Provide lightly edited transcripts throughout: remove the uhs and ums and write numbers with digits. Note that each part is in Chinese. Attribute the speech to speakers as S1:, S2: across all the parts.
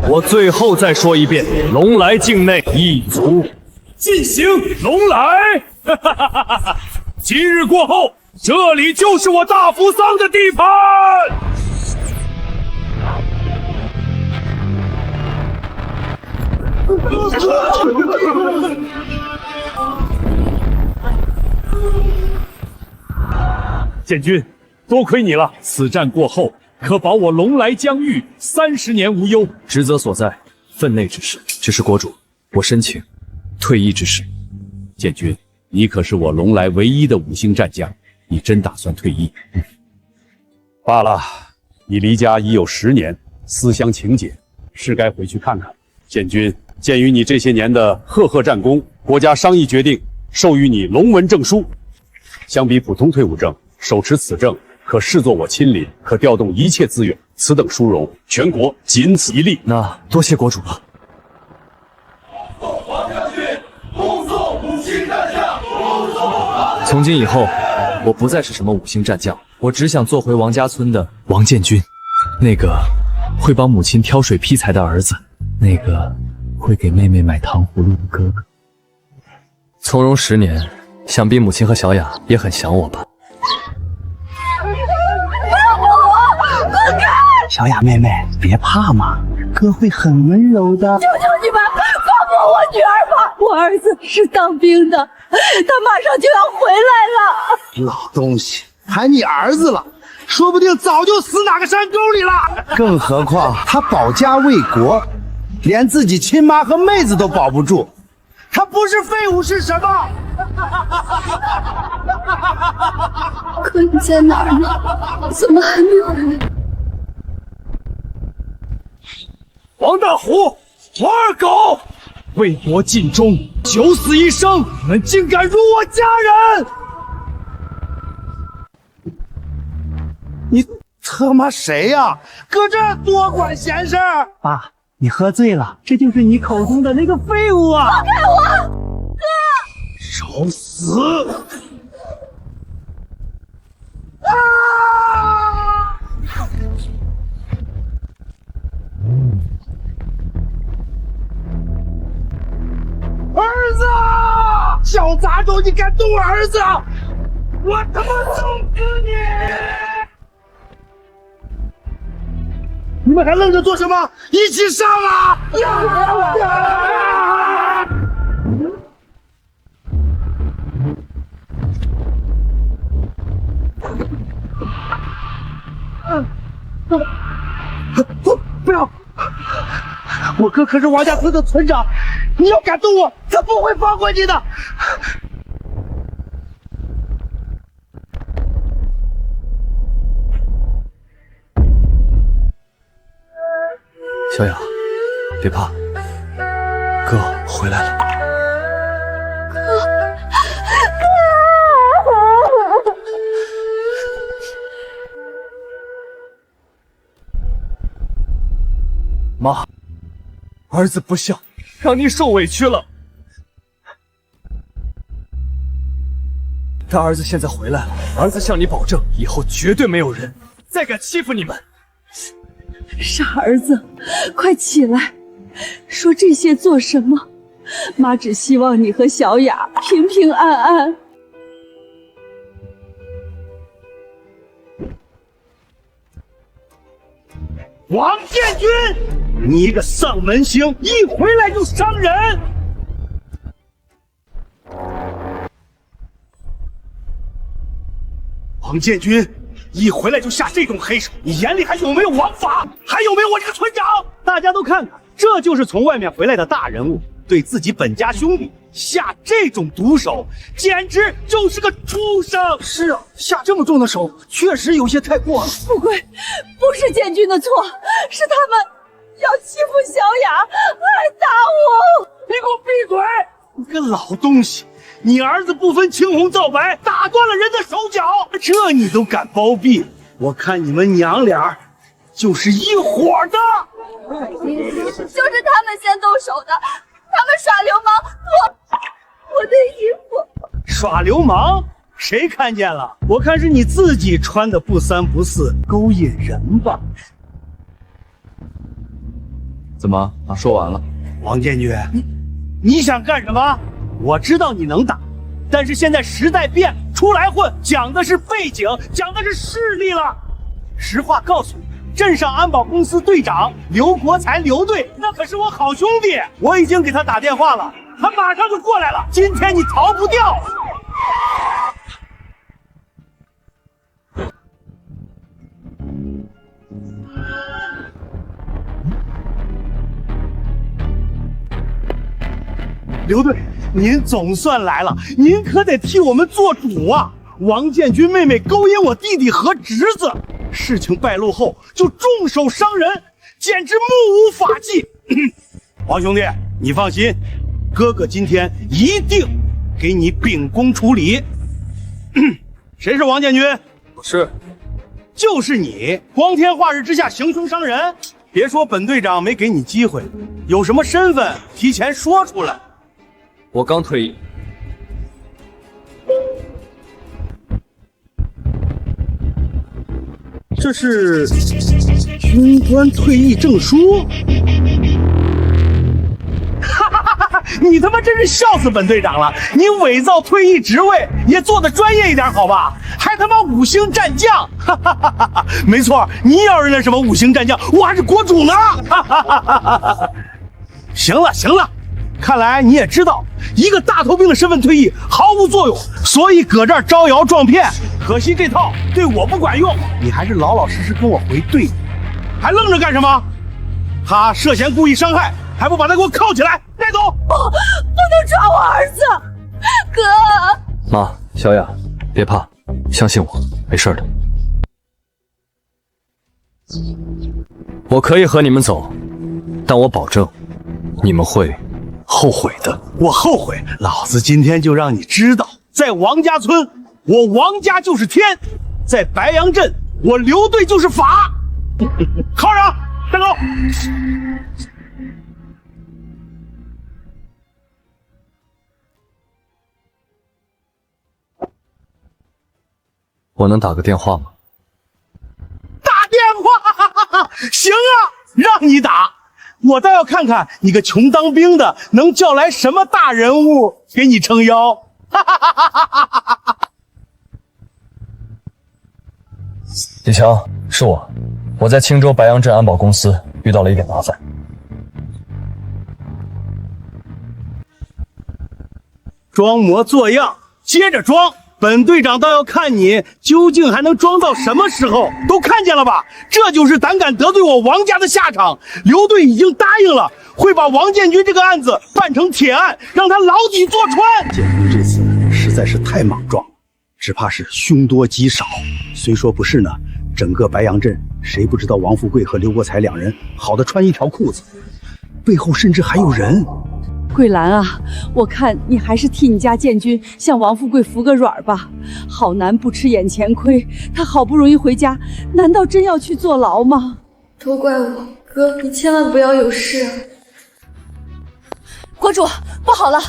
S1: 我最后再说一遍，龙来境内一族进行龙来。今日过后，这里就是我大扶桑的地盘。建军，多亏你了！此战过后，可保我龙来疆域30年无忧。职责所在，分内之事。只是国主，我申请退役之事。
S2: 建军，你可是我龙来唯一的5星战将，你真打算退役？罢了，你离家已有10年，思乡情结，是该回去看看。建军，鉴于你这些年的赫赫战功，国家商议决定授予你龙文证书。相比普通退伍证，手持此证可视作我亲临，可调动一切资源。此等殊荣，全国仅此一例。
S1: 那多谢国主了。从今以后，我不再是什么5星战将，我只想做回王家村的王建军，那个会帮母亲挑水劈柴的儿子，那个会给妹妹买糖葫芦的哥哥。从容10年，想必母亲和小雅也很想我吧。
S3: 小雅妹妹，别怕嘛，哥会很温柔的。
S4: 求求你们放过我女儿吧！我儿子是当兵的，他马上就要回来了。
S3: 老东西，还你儿子了，说不定早就死哪个山沟里了。更何况他保家卫国，连自己亲妈和妹子都保不住，他不是废物是什么？
S4: 哥，你在哪儿呢？怎么还没回来？
S1: 王大虎，王二狗，为国尽忠，九死一生，你们竟敢辱我家人！
S3: 你他妈谁呀？搁这儿多管闲事儿！爸，你喝醉了，这就是你口中的那个废物啊！
S4: 放开我，哥！
S3: 找死！啊！儿子，小杂种，你敢动我儿子，我他妈弄死你！你们还愣着做什么？一起上啊！不要！我哥可是王家村的村长，你要敢动我，他不会放过你的。
S1: 小雅，别怕，哥回来了。妈，儿子不孝，让你受委屈了。但儿子现在回来了，儿子向你保证，以后绝对没有人再敢欺负你们。
S4: 傻儿子，快起来！说这些做什么？妈只希望你和小雅平平安安。
S3: 王建军，你一个丧门星，一回来就伤人！王建军，一回来就下这种黑手，你眼里还有没有王法？还有没有我这个村长？大家都看看，这就是从外面回来的大人物，对自己本家兄弟下这种毒手，简直就是个畜生！是啊，下这么重的手，确实有些太过了。
S4: 富贵，不是建军的错，是他们要欺负小雅，还打我！
S3: 你给我闭嘴！你个老东西！你儿子不分青红皂白，打断了人的手脚，这你都敢包庇？我看你们娘俩就是一伙的。
S4: 就是他们先动手的，他们耍流氓，我的衣服。
S3: 耍流氓？谁看见了？我看是你自己穿的不三不四，勾引人吧。
S1: 怎么啊？说完了？
S3: 王建军，你想干什么？我知道你能打，但是现在时代变了，出来混讲的是背景，讲的是势力了。实话告诉你，镇上安保公司队长刘国才刘队，那可是我好兄弟，我已经给他打电话了，他马上就过来了。今天你逃不掉。刘队，您总算来了，您可得替我们做主啊！王建军妹妹勾引我弟弟和侄子，事情败露后就重手伤人，简直目无法纪。王兄弟，你放心，哥哥今天一定给你秉公处理。谁是王建军？
S1: 是，
S3: 就是你，光天化日之下行凶伤人。别说本队长没给你机会，有什么身份提前说出来。
S1: 我刚退役。
S3: 这是军官退役证书。你他妈真是笑死本队长了！你伪造退役职位也做得专业一点好吧？还他妈5星战将！没错，你要是那什么5星战将，我还是国主呢！行了行了，看来你也知道，一个大头兵的身份退役毫无作用，所以搁这儿招摇撞骗。可惜这套对我不管用，你还是老老实实跟我回队。还愣着干什么？他涉嫌故意伤害，还不把他给我铐起来带走！
S4: 不能抓我儿子，哥！
S1: 妈，小雅，别怕，相信我，没事的。我可以和你们走，但我保证，你们会后悔的。
S3: 我后悔，老子今天就让你知道，在王家村，我王家就是天；在白杨镇，我刘队就是法。铐上，站高。
S1: 我能打个电话吗？
S3: 打电话，行啊，让你打。我倒要看看你个穷当兵的能叫来什么大人物给你撑腰。
S1: 李强，是我在青州白杨镇安保公司遇到了一点麻烦。
S3: 装模作样，接着装。本队长倒要看你究竟还能装到什么时候。都看见了吧，这就是胆敢得罪我王家的下场。刘队已经答应了，会把王建军这个案子办成铁案，让他牢底坐穿。建军这次实在是太莽撞了，只怕是凶多吉少。虽说不是呢，整个白杨镇谁不知道王富贵和刘国才两人好的穿一条裤子，背后甚至还有人。
S4: 桂兰啊，我看你还是替你家建军向王富贵服个软吧。好男不吃眼前亏，他好不容易回家，难道真要去坐牢吗？
S5: 都怪我，哥，你千万不要有事啊！
S6: 国主，不好了！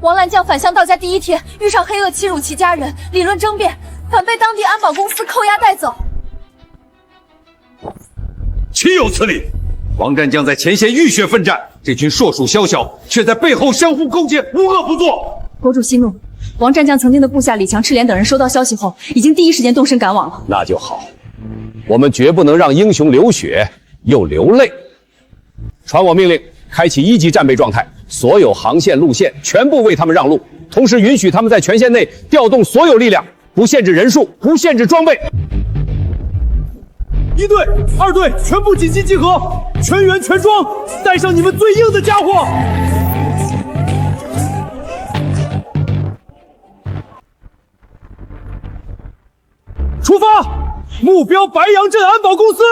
S6: 王兰将返乡到家第1天，遇上黑恶欺辱其家人，理论争辩，反被当地安保公司扣押带走。
S2: 岂有此理！王战将在前线浴血奋战，这群硕鼠宵小却在背后相互勾结，无恶不作。
S6: 国主息怒，王战将曾经的部下李强、赤莲等人收到消息后，已经第一时间动身赶往了。
S2: 那就好，我们绝不能让英雄流血又流泪。传我命令，开启1级战备状态，所有航线路线全部为他们让路，同时允许他们在权限内调动所有力量，不限制人数，不限制装备。
S3: 1队、2队全部紧急集合，全员全装，带上你们最硬的家伙。出发，目标白杨镇安保公司。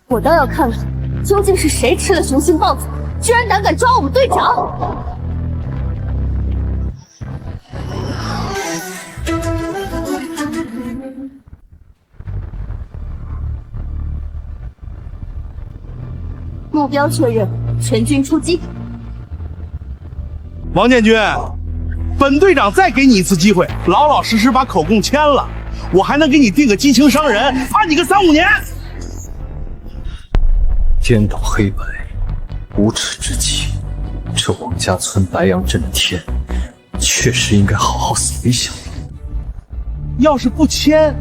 S6: 我倒要看看，究竟是谁吃了雄心豹子，居然胆敢抓我们队长！目标确认，全军出击。
S3: 王建军，本队长再给你一次机会，老老实实把口供签了。我还能给你定个激情伤人，判你个3、5年。
S1: 颠倒黑白，无耻之极。这王家村白杨镇的天，确实应该好好想一想。
S3: 要是不签，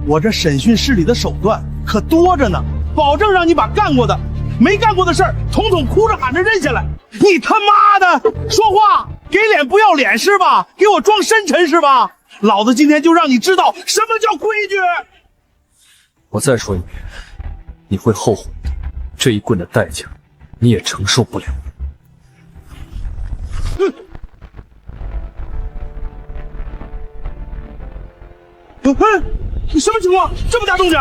S3: 我这审讯室里的手段可多着呢，保证让你把干过的、没干过的事儿，统统哭着喊着认下来。你他妈的说话给脸不要脸是吧？给我装深沉是吧？老子今天就让你知道什么叫规矩。
S1: 我再说一遍，你会后悔的。这一棍的代价，你也承受不了。
S3: 你什么情况？这么大动静？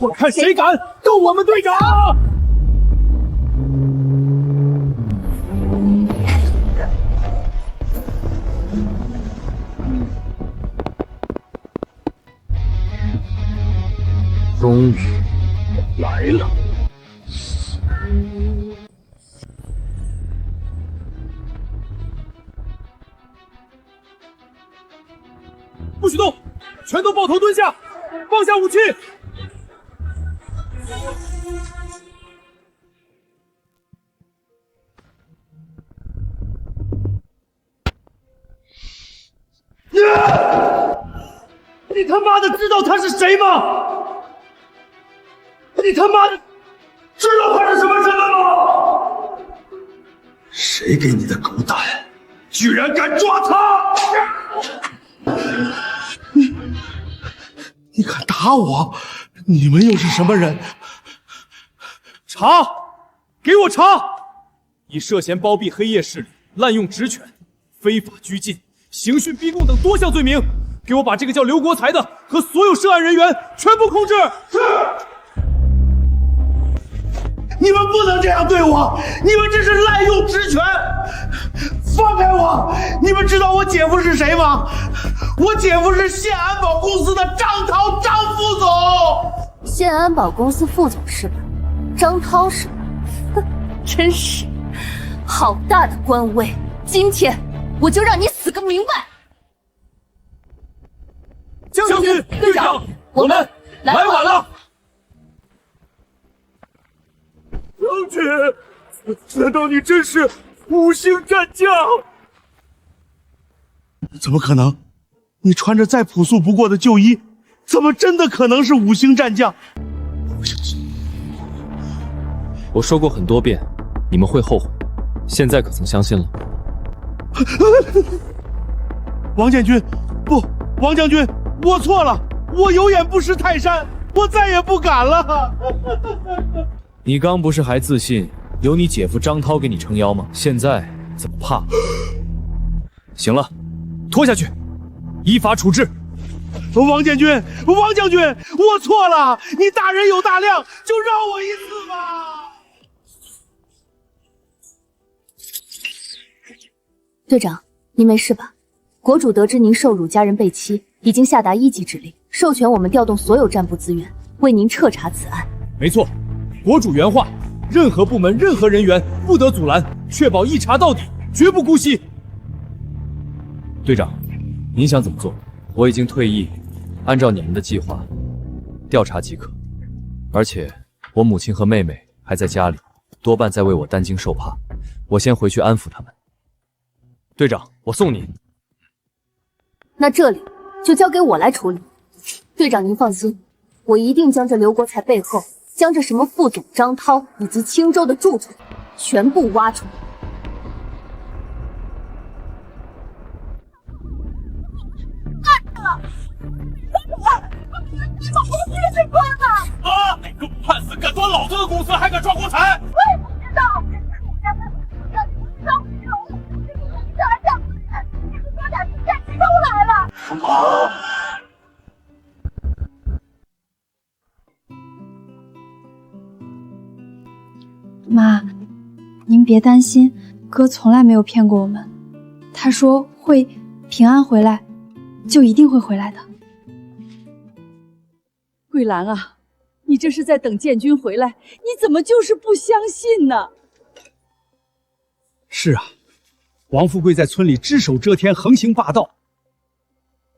S3: 我看谁敢动我们队长！
S1: 终于来了。
S3: 不许动！全都抱头蹲下，放下武器！你他妈的知道他是谁吗？你他妈的知道他是什么身份吗？谁给你的狗胆，居然敢抓他！你敢打我？你们又是什么人？
S7: 查！给我查！你涉嫌包庇黑夜势力、滥用职权、非法拘禁、刑讯逼供等多项罪名，给我把这个叫刘国才的和所有涉案人员全部控制。
S3: 是。你们不能这样对我！你们这是滥用职权！放开我！你们知道我姐夫是谁吗？我姐夫是县安保公司的张涛，张副总。
S6: 县安保公司副总是吧？张涛是吧？哼，真是好大的官威！今天我就让你死个明白！
S7: 将军、队长，我们来晚了。
S3: 将军，难道你真是5星战将？怎么可能？你穿着再朴素不过的旧衣，怎么真的可能是5星战将？
S1: 我说过很多遍，你们会后悔，现在可曾相信了？
S3: 王建军，不，王将军，我错了，我有眼不识泰山，我再也不敢了。
S1: 你刚不是还自信有你姐夫张涛给你撑腰吗？现在怎么怕？行了，拖下去，依法处置。
S3: 王建军，王将军，我错了，你大人有大量，就饶我一次吧。
S6: 队长，您没事吧？国主得知您受辱，家人被欺，已经下达1级指令，授权我们调动所有战部资源，为您彻查此案。
S7: 没错，国主原话：任何部门、任何人员不得阻拦，确保一查到底，绝不姑息。
S1: 队长，您想怎么做？我已经退役，按照你们的计划调查即可。而且我母亲和妹妹还在家里，多半在为我担惊受怕。我先回去安抚他们。队长，我送你。
S6: 那这里就交给我来处理。队长您放心，我一定将这刘国才背后将这什么副总张涛以及青州的蛀虫全部挖出来。
S8: 你们公司也被关了！
S7: 啊！给我判死，敢钻老子的公司，还敢抓国财！
S8: 我也不知道，我家的让你们招惹我，这个我这儿讲，你们说俩是战都来了。
S5: 妈，您别担心，哥从来没有骗过我们。他说会平安回来，就一定会回来的。
S4: 桂兰啊，你这是在等建军回来，你怎么就是不相信呢？
S3: 是啊，王富贵在村里只手遮天，横行霸道。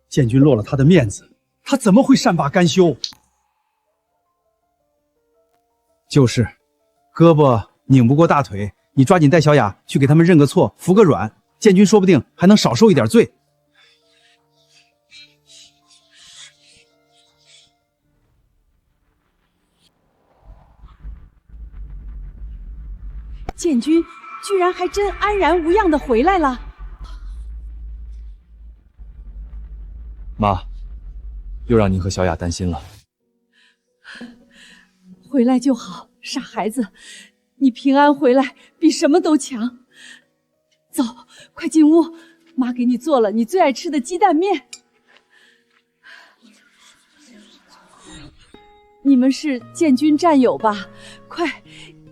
S3: 建军落了他的面子，他怎么会善罢甘休？就是，胳膊拧不过大腿，你抓紧带小雅去给他们认个错，服个软，建军说不定还能少受一点罪。
S4: 建军居然还真安然无恙的回来了。
S1: 妈，又让您和小雅担心了。
S4: 回来就好，傻孩子，你平安回来比什么都强。走，快进屋，妈给你做了你最爱吃的鸡蛋面。你们是建军战友吧？快，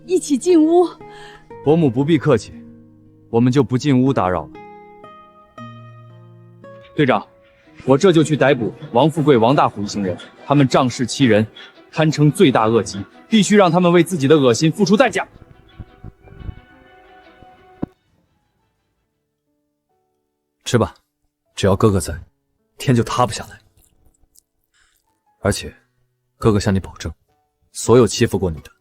S4: 一起进屋。
S1: 伯母不必客气，我们就不进屋打扰了。队长，我这就去逮捕王富贵、王大虎一行人，他们仗势欺人，堪称罪大恶极，必须让他们为自己的恶心付出代价。吃吧，只要哥哥在，天就塌不下来。而且，哥哥向你保证，所有欺负过你的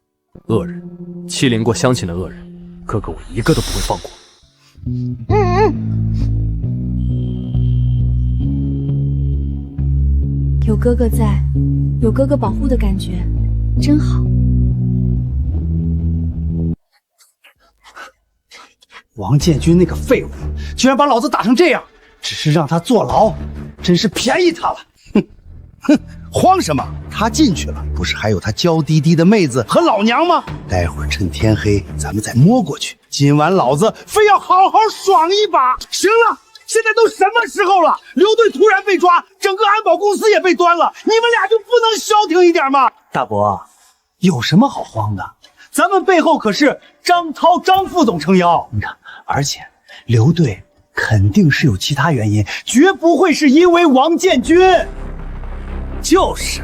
S1: 恶人，欺凌过乡亲的恶人，哥哥我一个都不会放过。
S5: 有哥哥在，有哥哥保护的感觉，真好。
S3: 王建军那个废物，居然把老子打成这样，只是让他坐牢，真是便宜他了。哼，慌什么？他进去了，不是还有他娇滴滴的妹子和老娘吗？待会儿趁天黑，咱们再摸过去。今晚老子非要好好爽一把！行了，现在都什么时候了？刘队突然被抓，整个安保公司也被端了，你们俩就不能消停一点吗？大伯，有什么好慌的？咱们背后可是张涛、张副总撑腰，你看，而且刘队肯定是有其他原因，绝不会是因为王建军。就是，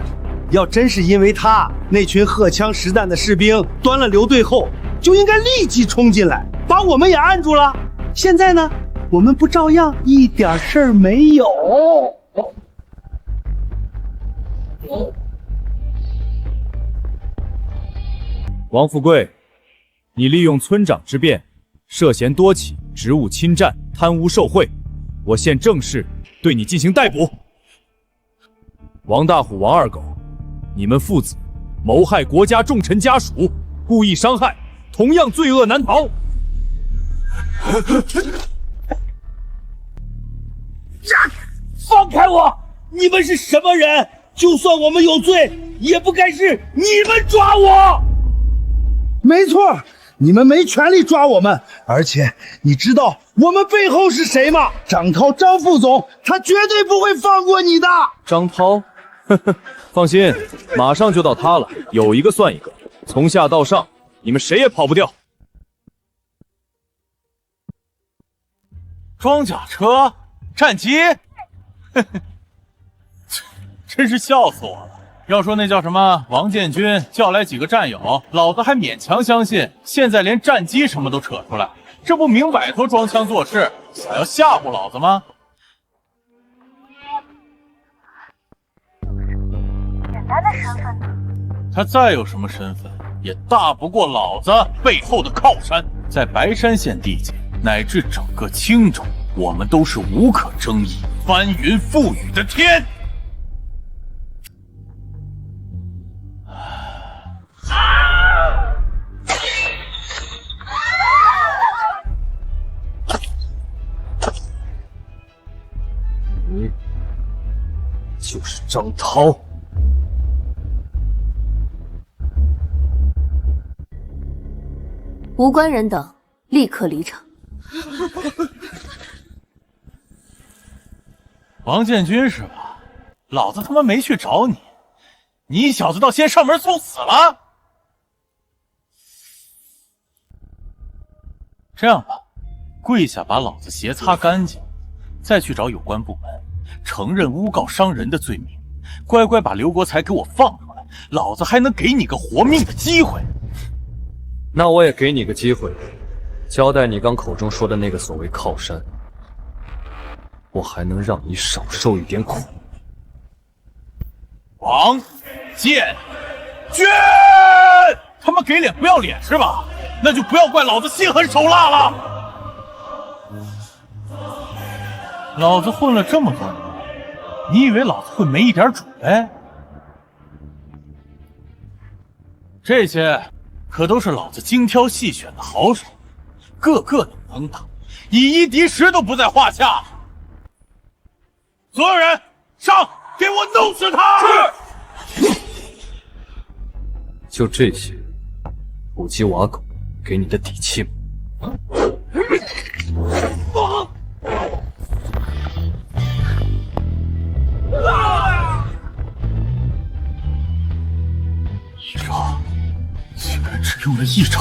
S3: 要真是因为他，那群荷枪实弹的士兵端了刘队后，就应该立即冲进来，把我们也按住了。现在呢，我们不照样一点事儿没有？
S7: 王富贵，你利用村长之便，涉嫌多起职务侵占、贪污受贿，我现正式对你进行逮捕。王大虎、王二狗，你们父子谋害国家重臣家属，故意伤害，同样罪恶难逃。
S3: 放开我！你们是什么人？就算我们有罪，也不该是你们抓我。没错，你们没权利抓我们。而且你知道我们背后是谁吗？张涛，张副总，他绝对不会放过你的。
S7: 张涛，呵呵，放心，马上就到他了，有一个算一个，从下到上，你们谁也跑不掉。
S9: 装甲车、战机，真是笑死我了。要说那叫什么王建军叫来几个战友，老子还勉强相信，现在连战机什么都扯出来，这不明摆头装腔作势，想要吓唬老子吗？
S8: 简单的身份呢？
S9: 他再有什么身份，也大不过老子背后的靠山。在白山县地界，乃至整个青州，我们都是无可争议、翻云覆雨的天。
S1: 你就是张涛。
S6: 无关人等立刻离场。
S9: 王建军是吧？老子他妈没去找你，你小子倒先上门送死了。这样吧，跪下把老子鞋擦干净，再去找有关部门，承认诬告伤人的罪名，乖乖把刘国才给我放出来。老子还能给你个活命的机会。
S1: 那我也给你个机会，交代你刚口中说的那个所谓靠山，我还能让你少受一点苦。
S9: 王建军，他妈给脸不要脸是吧？那就不要怪老子心狠手辣了。老子混了这么多年，你以为老子会没一点准备？这些可都是老子精挑细选的好手，个个都能打，以一敌十都不在话下。所有人上，给我弄死他！是。
S1: 就这些土鸡瓦狗给你的底气吗？
S9: 一招，竟然只用了一招，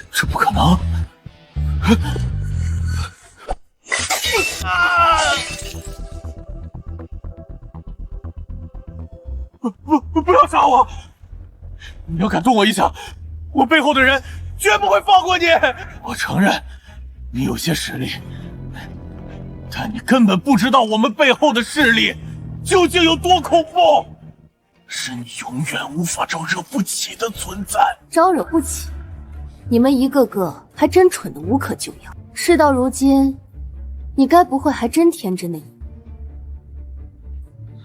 S9: 这不可能！不要杀我！你要敢动我一下，我背后的人绝不会放过你。我承认，你有些实力，但你根本不知道我们背后的势力究竟有多恐怖，是你永远无法招惹不起的存在。
S6: 招惹不起？你们一个个还真蠢得无可救药。事到如今，你该不会还真天真的以为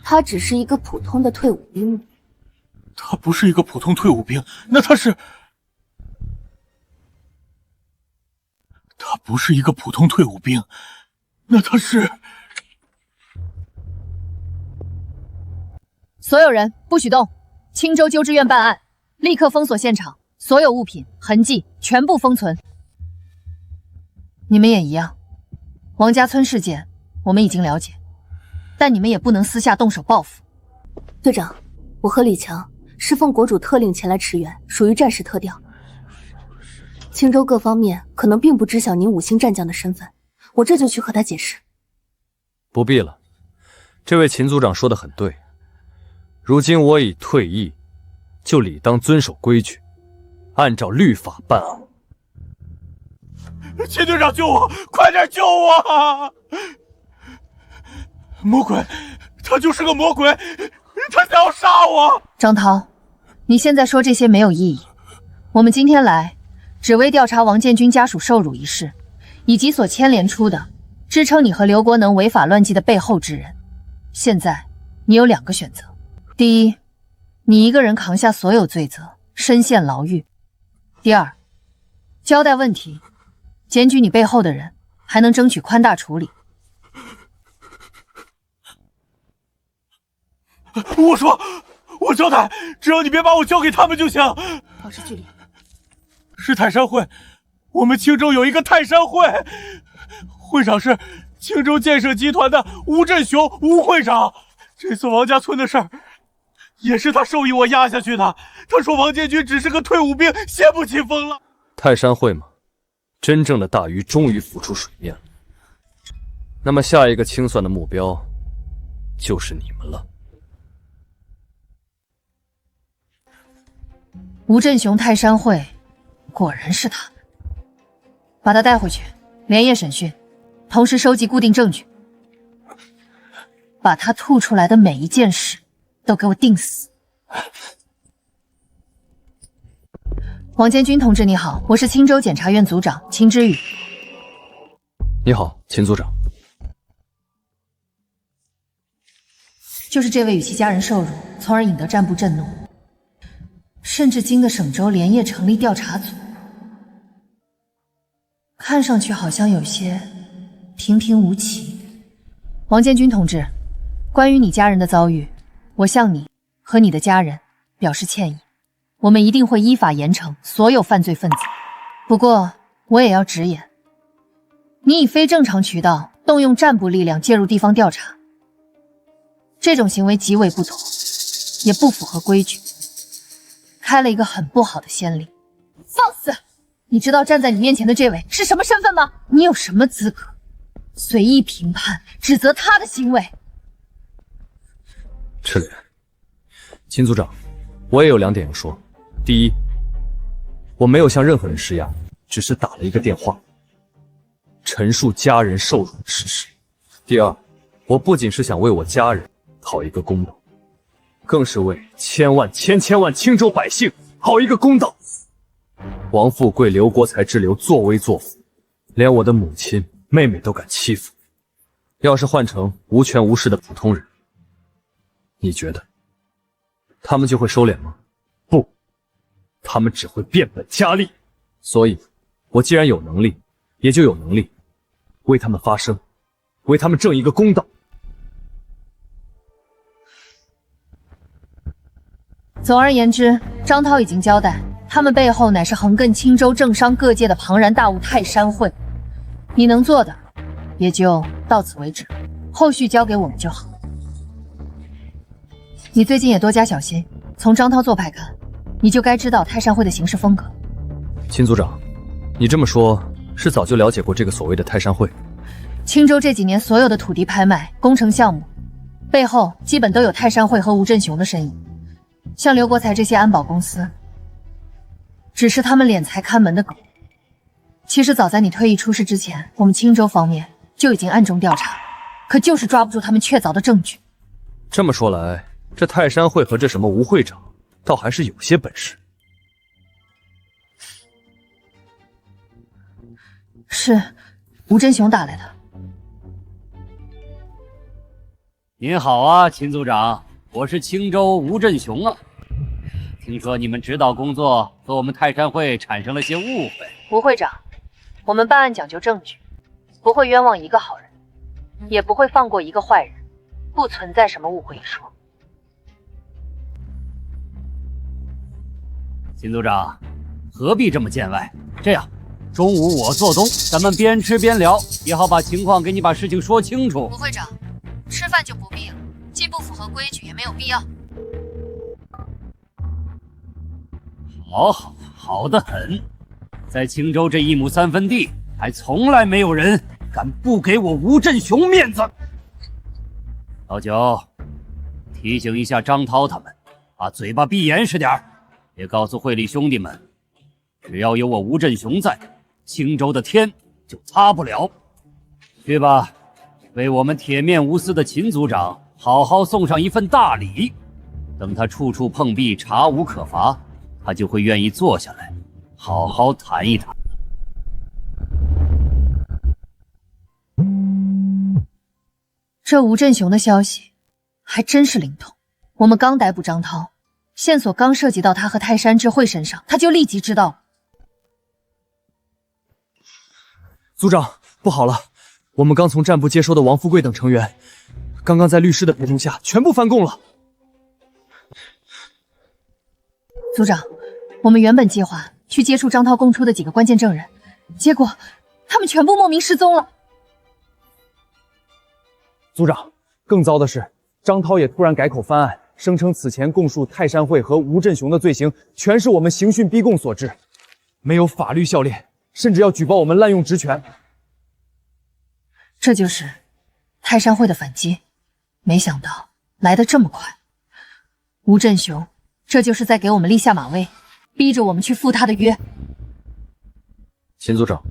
S6: 他只是一个普通的退伍兵吧？
S9: 他不是一个普通退伍兵，那他是……他不是一个普通退伍兵，那他是……
S10: 所有人不许动！青州纠治院办案，立刻封锁现场，所有物品、痕迹全部封存。你们也一样。王家村事件我们已经了解，但你们也不能私下动手报复。
S6: 队长，我和李强是奉国主特令前来驰援，属于战时特调。青州各方面可能并不知晓您5星战将的身份，我这就去和他解释。
S1: 不必了，这位秦组长说的很对。如今我已退役，就理当遵守规矩，按照律法办案。
S9: 秦队长救我，快点救我！魔鬼，他就是个魔鬼，他想要杀我！
S10: 张涛，你现在说这些没有意义。我们今天来，只为调查王建军家属受辱一事，以及所牵连出的支撑你和刘国能违法乱纪的背后之人。现在你有2个选择：第一，你一个人扛下所有罪责，身陷牢狱；第二，交代问题，检举你背后的人，还能争取宽大处理。
S9: 我说，我交代，只要你别把我交给他们就行。
S10: 保持距离。
S9: 是泰山会，我们青州有一个泰山会，会长是青州建设集团的吴振雄吴会长。这次王家村的事儿，也是他授意我压下去的。他说王建军只是个退伍兵，掀不起风了。
S1: 泰山会吗？真正的大鱼终于浮出水面了。那么下一个清算的目标，就是你们了。
S10: 吴振雄泰山会，果然是他。把他带回去，连夜审讯，同时收集固定证据，把他吐出来的每一件事都给我定死。王建军同志你好，我是青州检察院组长秦之宇。
S1: 你好，秦组长。
S10: 就是这位与其家人受辱，从而引得战部震怒，甚至惊得省州连夜成立调查组。看上去好像有些平平无奇。王建军同志，关于你家人的遭遇，我向你和你的家人表示歉意。我们一定会依法严惩所有犯罪分子。不过，我也要直言，你以非正常渠道动用战部力量介入地方调查，这种行为极为不妥，也不符合规矩，开了一个很不好的先例。放肆！你知道站在你面前的这位是什么身份吗？你有什么资格随意评判、指责他的行为？
S1: 赤莲，秦组长，我也有2点要说。第一，我没有向任何人施压，只是打了一个电话，陈述家人受辱的事实。第二，我不仅是想为我家人讨一个公道，更是为千万青州百姓讨一个公道。王富贵、刘国才之流作威作福，连我的母亲、妹妹都敢欺负。要是换成无权无势的普通人，你觉得他们就会收敛吗？不，他们只会变本加厉。所以，我既然有能力，也就有能力为他们发声，为他们挣一个公道。
S10: 总而言之，张涛已经交代，他们背后乃是横亘青州政商各界的庞然大物泰山会。你能做的也就到此为止，后续交给我们就好。你最近也多加小心，从张涛做派看，你就该知道泰山会的行事风格。
S1: 秦组长，你这么说，是早就了解过这个所谓的泰山会？
S10: 青州这几年所有的土地拍卖、工程项目，背后基本都有泰山会和吴振雄的身影。像刘国才这些安保公司，只是他们敛财看门的狗。其实早在你退役出事之前，我们青州方面就已经暗中调查，可就是抓不住他们确凿的证据。
S1: 这么说来，这泰山会和这什么吴会长，倒还是有些本事。
S10: 是吴振雄打来的。
S11: 您好啊，秦组长，我是青州吴振雄啊。听说你们指导工作和我们泰山会产生了些误会。
S10: 吴会长，我们办案讲究证据，不会冤枉一个好人，也不会放过一个坏人，不存在什么误会一说。
S11: 秦组长，何必这么见外？这样，中午我做东，咱们边吃边聊，也好把情况给你把事情说清楚。
S10: 吴会长，吃饭就不必了，既不符合规矩，也没有必要。
S11: 好得很。在青州这1亩3分地，还从来没有人敢不给我吴振雄面子。老九，提醒一下张涛他们，把嘴巴闭严实点儿，也告诉会里兄弟们，只要有我吴振雄在，青州的天就擦不了。去吧，为我们铁面无私的秦组长好好送上一份大礼。等他处处碰壁，查无可罚，他就会愿意坐下来好好谈一谈。
S10: 这吴振雄的消息还真是灵通。我们刚逮捕张涛，线索刚涉及到他和泰山智慧身上，他就立即知道了。
S1: 组长，不好了，我们刚从战部接收的王富贵等成员，刚刚在律师的陪同下全部翻供了。
S10: 组长，我们原本计划去接触张涛供出的几个关键证人，结果他们全部莫名失踪了。
S12: 组长，更糟的是，张涛也突然改口翻案，声称此前供述泰山会和吴振雄的罪行全是我们刑讯逼供所致，没有法律效力，甚至要举报我们滥用职权。
S10: 这就是泰山会的反击，没想到来得这么快。吴振雄这就是在给我们立下马威，逼着我们去赴他的约。
S1: 秦组长，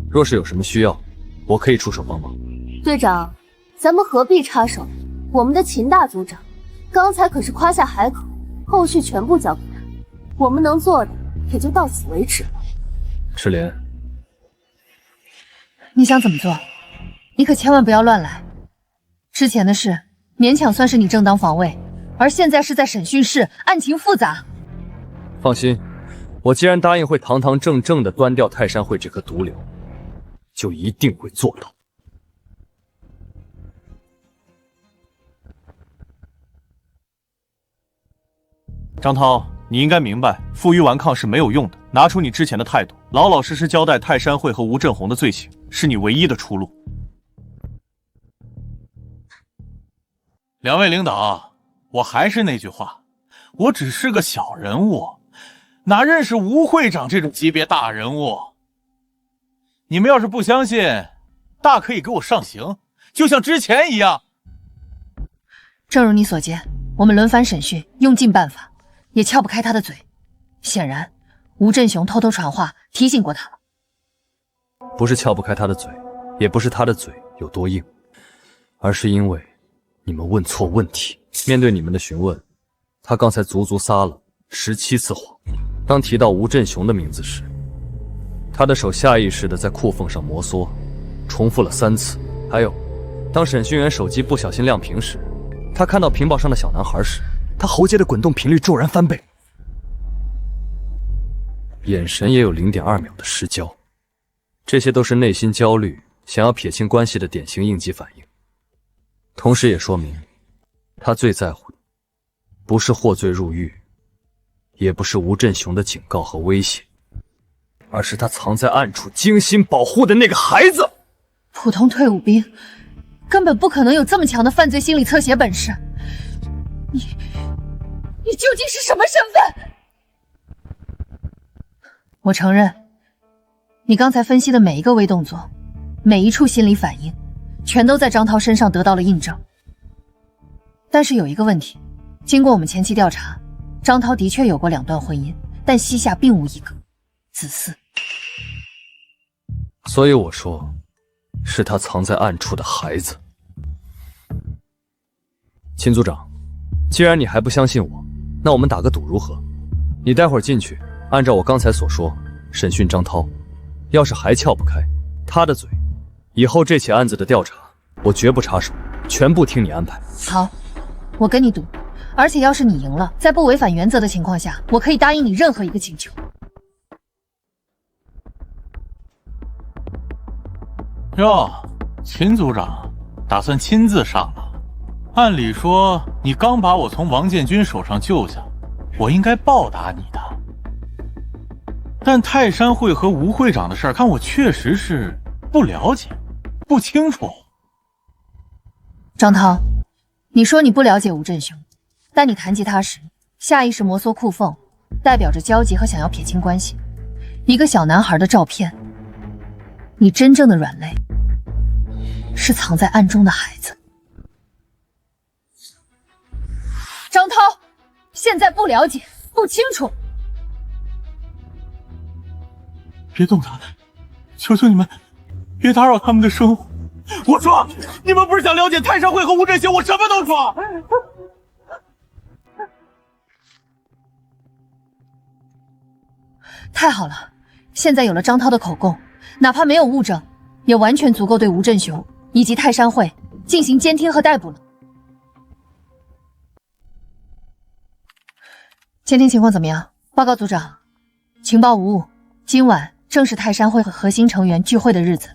S1: 若是有什么需要，我可以出手帮忙。
S6: 队长，咱们何必插手？我们的秦大组长刚才可是夸下海口，后续全部交给他，我们能做的也就到此为止了。
S1: 赤莲，
S10: 你想怎么做？你可千万不要乱来。之前的事勉强算是你正当防卫，而现在是在审讯室，案情复杂。
S1: 放心，我既然答应会堂堂正正地端掉泰山会这颗毒瘤，就一定会做到。
S9: 张涛，你应该明白，负隅顽抗是没有用的。拿出你之前的态度，老老实实交代泰山会和吴振宏的罪行，是你唯一的出路。两位领导，我还是那句话，我只是个小人物，哪认识吴会长这种级别大人物？你们要是不相信，大可以给我上刑，就像之前一样。
S10: 正如你所见，我们轮番审讯，用尽办法，也撬不开他的嘴。显然，吴振雄偷偷传话提醒过他了。
S1: 不是撬不开他的嘴，也不是他的嘴有多硬，而是因为你们问错问题。面对你们的询问，他刚才足足撒了17次谎。当提到吴振雄的名字时，他的手下意识地在裤缝上摩挲，重复了3次。还有，当审讯员手机不小心亮屏时，他看到屏保上的小男孩时，他喉结的滚动频率骤然翻倍，眼神也有0.2秒的失焦。这些都是内心焦虑、想要撇清关系的典型应激反应，同时也说明他最在乎的不是获罪入狱，也不是吴振雄的警告和威胁，而是他藏在暗处精心保护的那个孩子。
S10: 普通退伍兵根本不可能有这么强的犯罪心理侧写本事。你究竟是什么身份？我承认，你刚才分析的每一个微动作，每一处心理反应，全都在张涛身上得到了印证。但是有一个问题，经过我们前期调查，张涛的确有过2段婚姻，但膝下并无一个子嗣。
S1: 所以我说，是他藏在暗处的孩子。秦组长，既然你还不相信我，那我们打个赌如何？你待会儿进去，按照我刚才所说审讯张涛，要是还撬不开他的嘴，以后这起案子的调查我绝不插手，全部听你安排。
S10: 好，我跟你赌，而且要是你赢了，在不违反原则的情况下，我可以答应你任何一个请求。
S9: 哟，秦组长打算亲自上了。按理说，你刚把我从王建军手上救下，我应该报答你的。但泰山会和吴会长的事儿，看我确实是不了解、不清楚。
S10: 张涛，你说你不了解吴振雄，但你谈及他时，下意识摩挲裤缝，代表着焦急和想要撇清关系。一个小男孩的照片，你真正的软肋是藏在暗中的孩子。张涛，现在不了解、不清楚，
S9: 别动他，求求你们，别打扰他们的生活。我说，你们不是想了解泰山会和吴振雄，我什么都说。
S10: 太好了，现在有了张涛的口供，哪怕没有物证，也完全足够对吴振雄以及泰山会进行监听和逮捕了。监听情况怎么样？报告组长，情报无误。今晚正是泰山会和核心成员聚会的日子，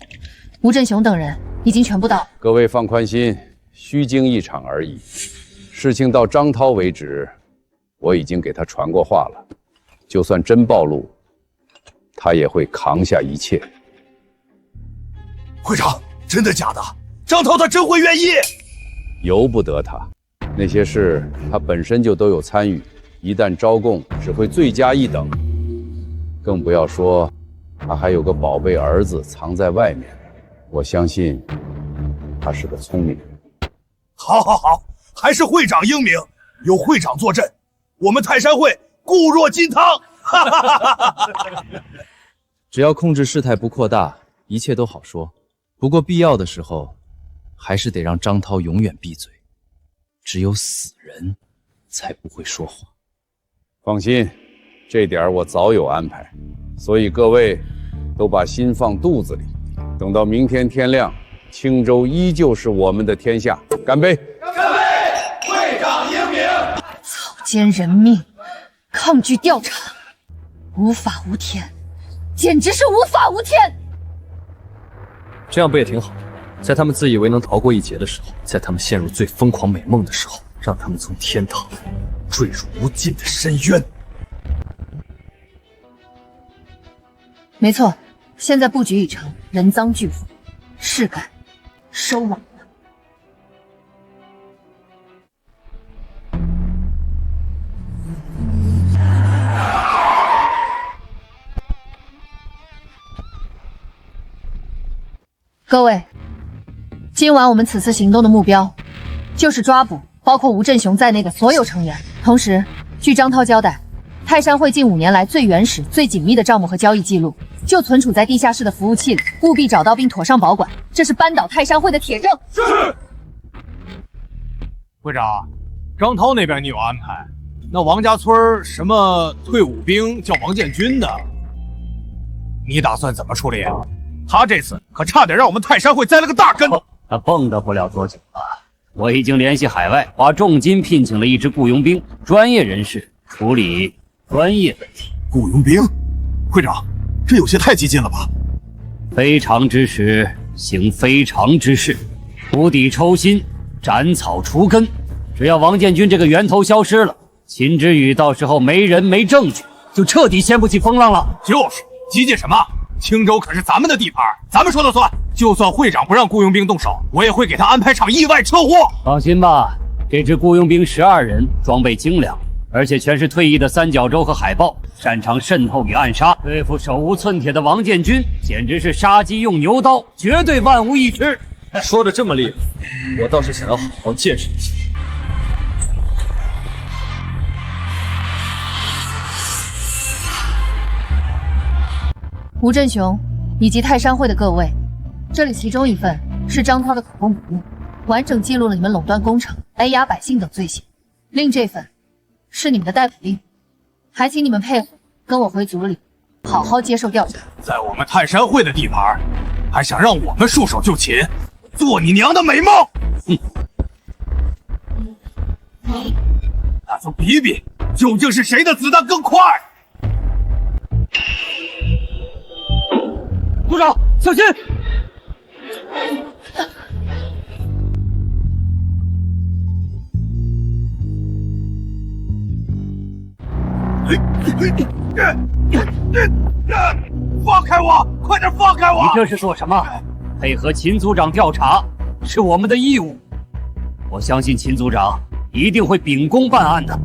S10: 吴振雄等人已经全部到。
S2: 各位放宽心，虚惊一场而已。事情到张涛为止，我已经给他传过话了，就算真暴露，他也会扛下一切。
S3: 会长，真的假的？张涛他真会愿意？
S2: 由不得他，那些事他本身就都有参与，一旦招供，只会罪加一等。更不要说，他还有个宝贝儿子藏在外面。我相信，他是个聪明人。
S3: 好，还是会长英明，有会长坐镇，我们泰山会固若金汤。
S12: 只要控制事态不扩大，一切都好说。不过必要的时候，还是得让张涛永远闭嘴。只有死人才不会说谎。
S2: 放心，这点我早有安排，所以各位都把心放肚子里。等到明天天亮，青州依旧是我们的天下。干杯！
S3: 干杯！会长英明！
S10: 草菅人命，抗拒调查，无法无天，简直是无法无天！
S1: 这样不也挺好？在他们自以为能逃过一劫的时候，在他们陷入最疯狂美梦的时候，让他们从天堂坠入无尽的深渊。
S10: 没错，现在布局已成，人赃俱获，事该收网了。各位，今晚我们此次行动的目标，就是抓捕包括吴振雄在内的所有成员。同时，据张涛交代，泰山会近5年来最原始、最紧密的账目和交易记录，就存储在地下室的服务器里，务必找到并妥善保管。这是扳倒泰山会的铁证。
S9: 是。会长，张涛那边你有安排？那王家村什么退伍兵叫王建军的，你打算怎么处理？他这次可差点让我们泰山会栽了个大跟头。
S11: 他蹦跶不了多久了。我已经联系海外，花重金聘请了一支雇佣兵，专业人士处理专业问题。
S13: 雇佣兵？会长，这有些太激进了吧？
S11: 非常之时，行非常之事，釜底抽薪，斩草除根。只要王建军这个源头消失了，秦之宇到时候没人没证据，就彻底掀不起风浪了。
S9: 就是激进什么？青州可是咱们的地盘，咱们说了算。就算会长不让雇佣兵动手，我也会给他安排场意外车祸。
S11: 放心吧，这支雇佣兵12人，装备精良，而且全是退役的三角洲和海豹，擅长渗透与暗杀。对付手无寸铁的王建军，简直是杀鸡用牛刀，绝对万无一失。
S1: 说的这么厉害，我倒是想要好好见识一下。
S10: 吴振雄以及泰山会的各位，这里其中一份是张涛的口供笔录，完整记录了你们垄断工程、挨压百姓等罪行；另这份是你们的逮捕令，还请你们配合跟我回组里，好好接受调查。
S9: 在我们泰山会的地盘，还想让我们束手就擒，做你娘的美梦！那就比比，究竟是谁的子弹更快！
S7: 组长，小心！
S9: 放开我！快点放开我！
S11: 你这是做什么？配合秦组长调查是我们的义务。我相信秦组长一定会秉公办案的。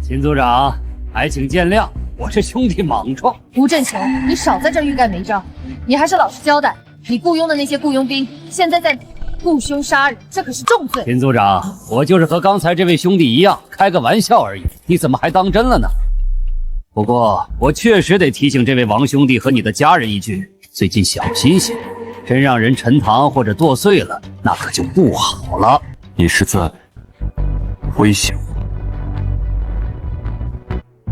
S11: 秦组长，还请见谅，我是兄弟莽撞。
S10: 吴振雄，你少在这欲盖弥彰，你还是老实交代，你雇佣的那些雇佣兵现在在雇凶杀人，这可是重罪。
S11: 秦组长，我就是和刚才这位兄弟一样，开个玩笑而已，你怎么还当真了呢？不过我确实得提醒这位王兄弟和你的家人一句，最近小心些，真让人沉塘或者剁碎了，那可就不好了。
S13: 你是在威胁
S11: 我？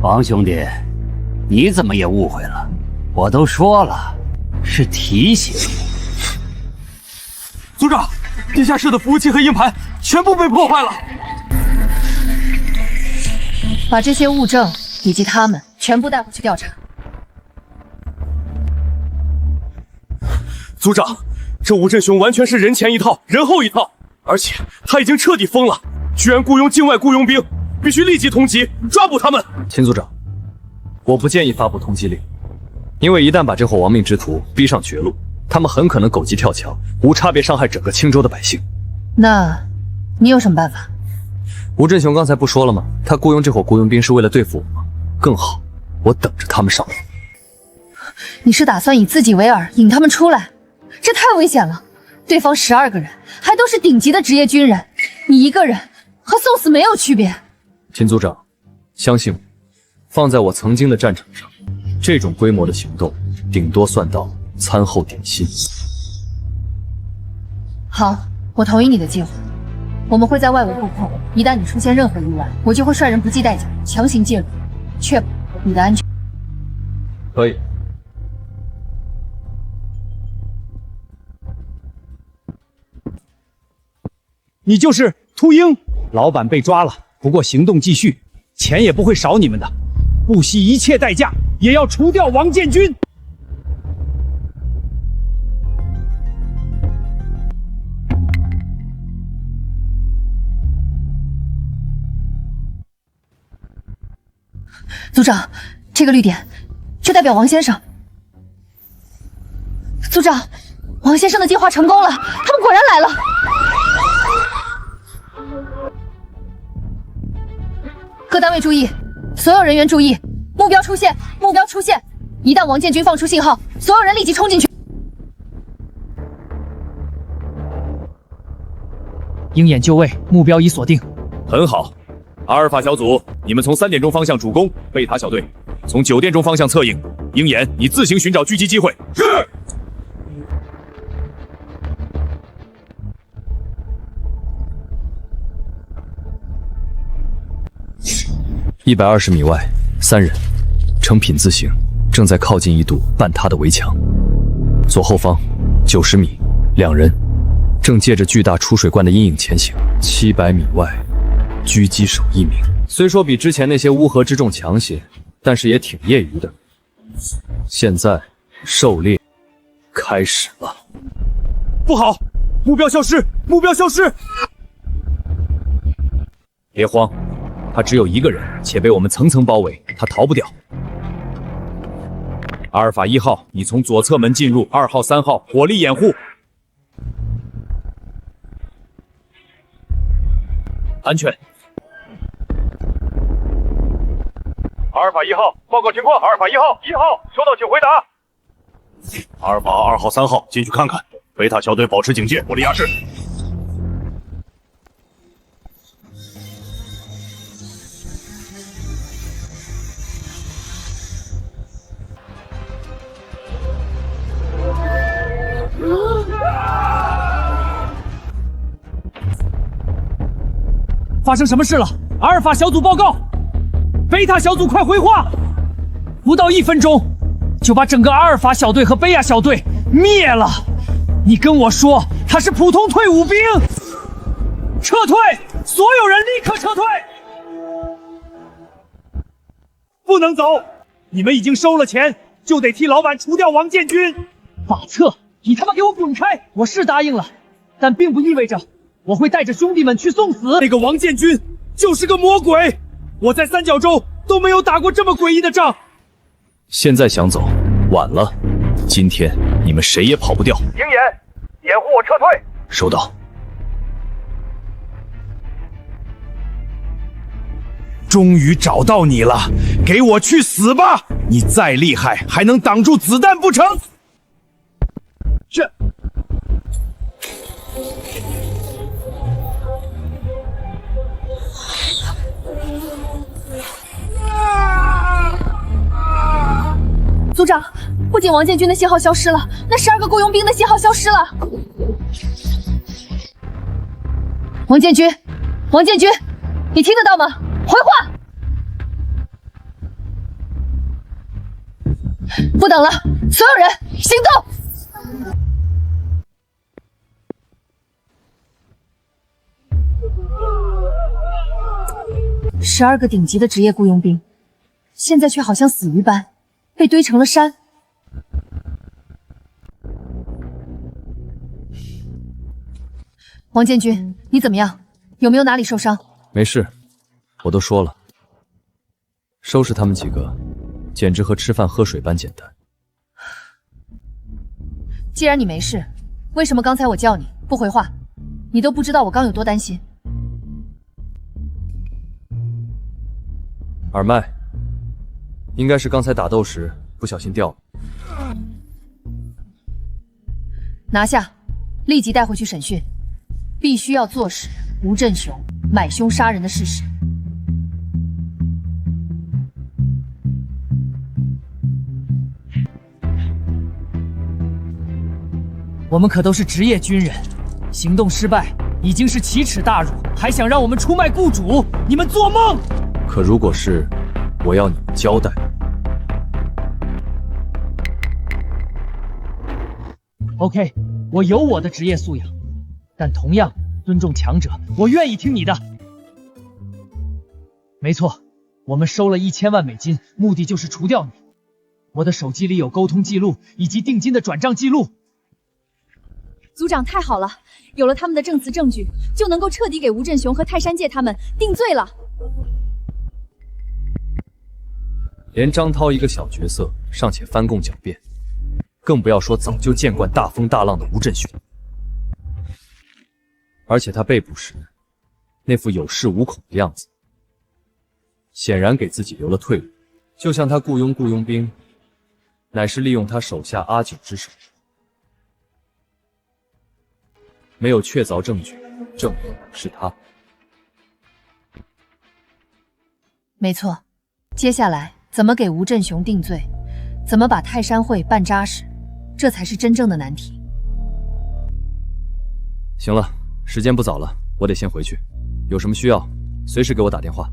S11: 王兄弟，你怎么也误会了？我都说了，是提醒你。
S9: 组长，地下室的服务器和硬盘全部被破坏了。
S10: 把这些物证以及他们全部带回去调查。
S3: 组长，这吴振雄完全是人前一套，人后一套，而且他已经彻底疯了，居然雇佣境外雇佣兵，必须立即通缉，抓捕他们。
S1: 秦组长，我不建议发布通缉令，因为一旦把这伙亡命之徒逼上绝路，他们很可能狗急跳墙，无差别伤害整个青州的百姓。
S10: 那，你有什么办法？
S1: 吴振雄刚才不说了吗？他雇佣这伙雇佣兵是为了对付我吗？更好，我等着他们上路。
S10: 你是打算以自己为饵，引他们出来？这太危险了！对方12个人，还都是顶级的职业军人，你一个人和送死没有区别。
S1: 秦组长，相信我，放在我曾经的战场上，这种规模的行动，顶多算到餐后点心。
S10: 好，我同意你的计划。我们会在外围布控，一旦你出现任何意外，我就会率人不计代价强行介入，确保你的安全。
S1: 可以。
S3: 你就是秃鹰，老板被抓了，不过行动继续，钱也不会少你们的，不惜一切代价也要除掉王建军。
S10: 组长，这个绿点就代表王先生。组长，王先生的计划成功了，他们果然来了。各单位注意，所有人员注意，目标出现，目标出现！一旦王建军放出信号，所有人立即冲进去。
S1: 鹰眼就位，目标已锁定。
S7: 很好，阿尔法小组，你们从3点钟方向主攻，贝塔小队从9点钟方向策应。鹰眼，你自行寻找狙击机会。是。
S1: 120米外，3人呈品字形，正在靠近一堵半塌的围墙。左后方90米，2人正借着巨大储水罐的阴影前行。700米外，狙击手1名。虽说比之前那些乌合之众强些，但是也挺业余的。现在狩猎开始了。
S3: 不好，目标消失，目标消失！
S1: 别慌，他只有1个人，且被我们层层包围，他逃不掉。
S7: 阿尔法1号，你从左侧门进入，2号、3号火力掩护。
S1: 安全。
S9: 阿尔法1号，报告情况。阿尔法1号，1号收到，请回答。
S13: 阿尔法2号、3号进去看看。贝塔小队保持警戒，我利亚士。
S1: 发生什么事了？阿尔法小组报告，贝塔小组快回话！不到1分钟，就把整个阿尔法小队和贝亚小队灭了。你跟我说他是普通退伍兵，撤退！所有人立刻撤退！
S3: 不能走！你们已经收了钱，就得替老板除掉王建军。
S1: 法策，你他妈给我滚开！我是答应了，但并不意味着我会带着兄弟们去送死。
S3: 那个王建军就是个魔鬼，我在三角洲都没有打过这么诡异的仗。
S1: 现在想走，晚了。今天你们谁也跑不掉。
S9: 鹰眼，掩护我撤退。
S1: 收到。
S3: 终于找到你了，给我去死吧！你再厉害，还能挡住子弹不成？这。
S6: 组长，不仅王建军的信号消失了，那12个雇佣兵的信号消失了。王建军，王建军，你听得到吗？回话！不等了，所有人行动！12个顶级的职业雇佣兵，现在却好像死鱼般被堆成了山。王建军，你怎么样？有没有哪里受伤？
S1: 没事，我都说了，收拾他们几个，简直和吃饭喝水般简单。
S10: 既然你没事，为什么刚才我叫你不回话？你都不知道我刚有多担心。
S1: 耳麦，应该是刚才打斗时不小心掉了。
S10: 拿下，立即带回去审讯，必须要坐实吴振雄买凶杀人的事实。
S1: 我们可都是职业军人，行动失败已经是奇耻大辱，还想让我们出卖雇主？你们做梦！可如果是我要你们交代。OK， 我有我的职业素养，但同样尊重强者，我愿意听你的。没错，我们收了1000万美金，目的就是除掉你。我的手机里有沟通记录以及定金的转账记录。
S5: 组长太好了，有了他们的证词证据，就能够彻底给吴振雄和泰山界他们定罪了。
S1: 连张涛一个小角色尚且翻供狡辩，更不要说早就见惯大风大浪的吴振雄。而且他被捕时那副有恃无恐的样子，显然给自己留了退路。就像他雇佣兵，乃是利用他手下阿九之手。没有确凿证据，证明是他。
S10: 没错，接下来怎么给吴振雄定罪，怎么把泰山会办扎实，这才是真正的难题。
S1: 行了，时间不早了，我得先回去。有什么需要，随时给我打电话。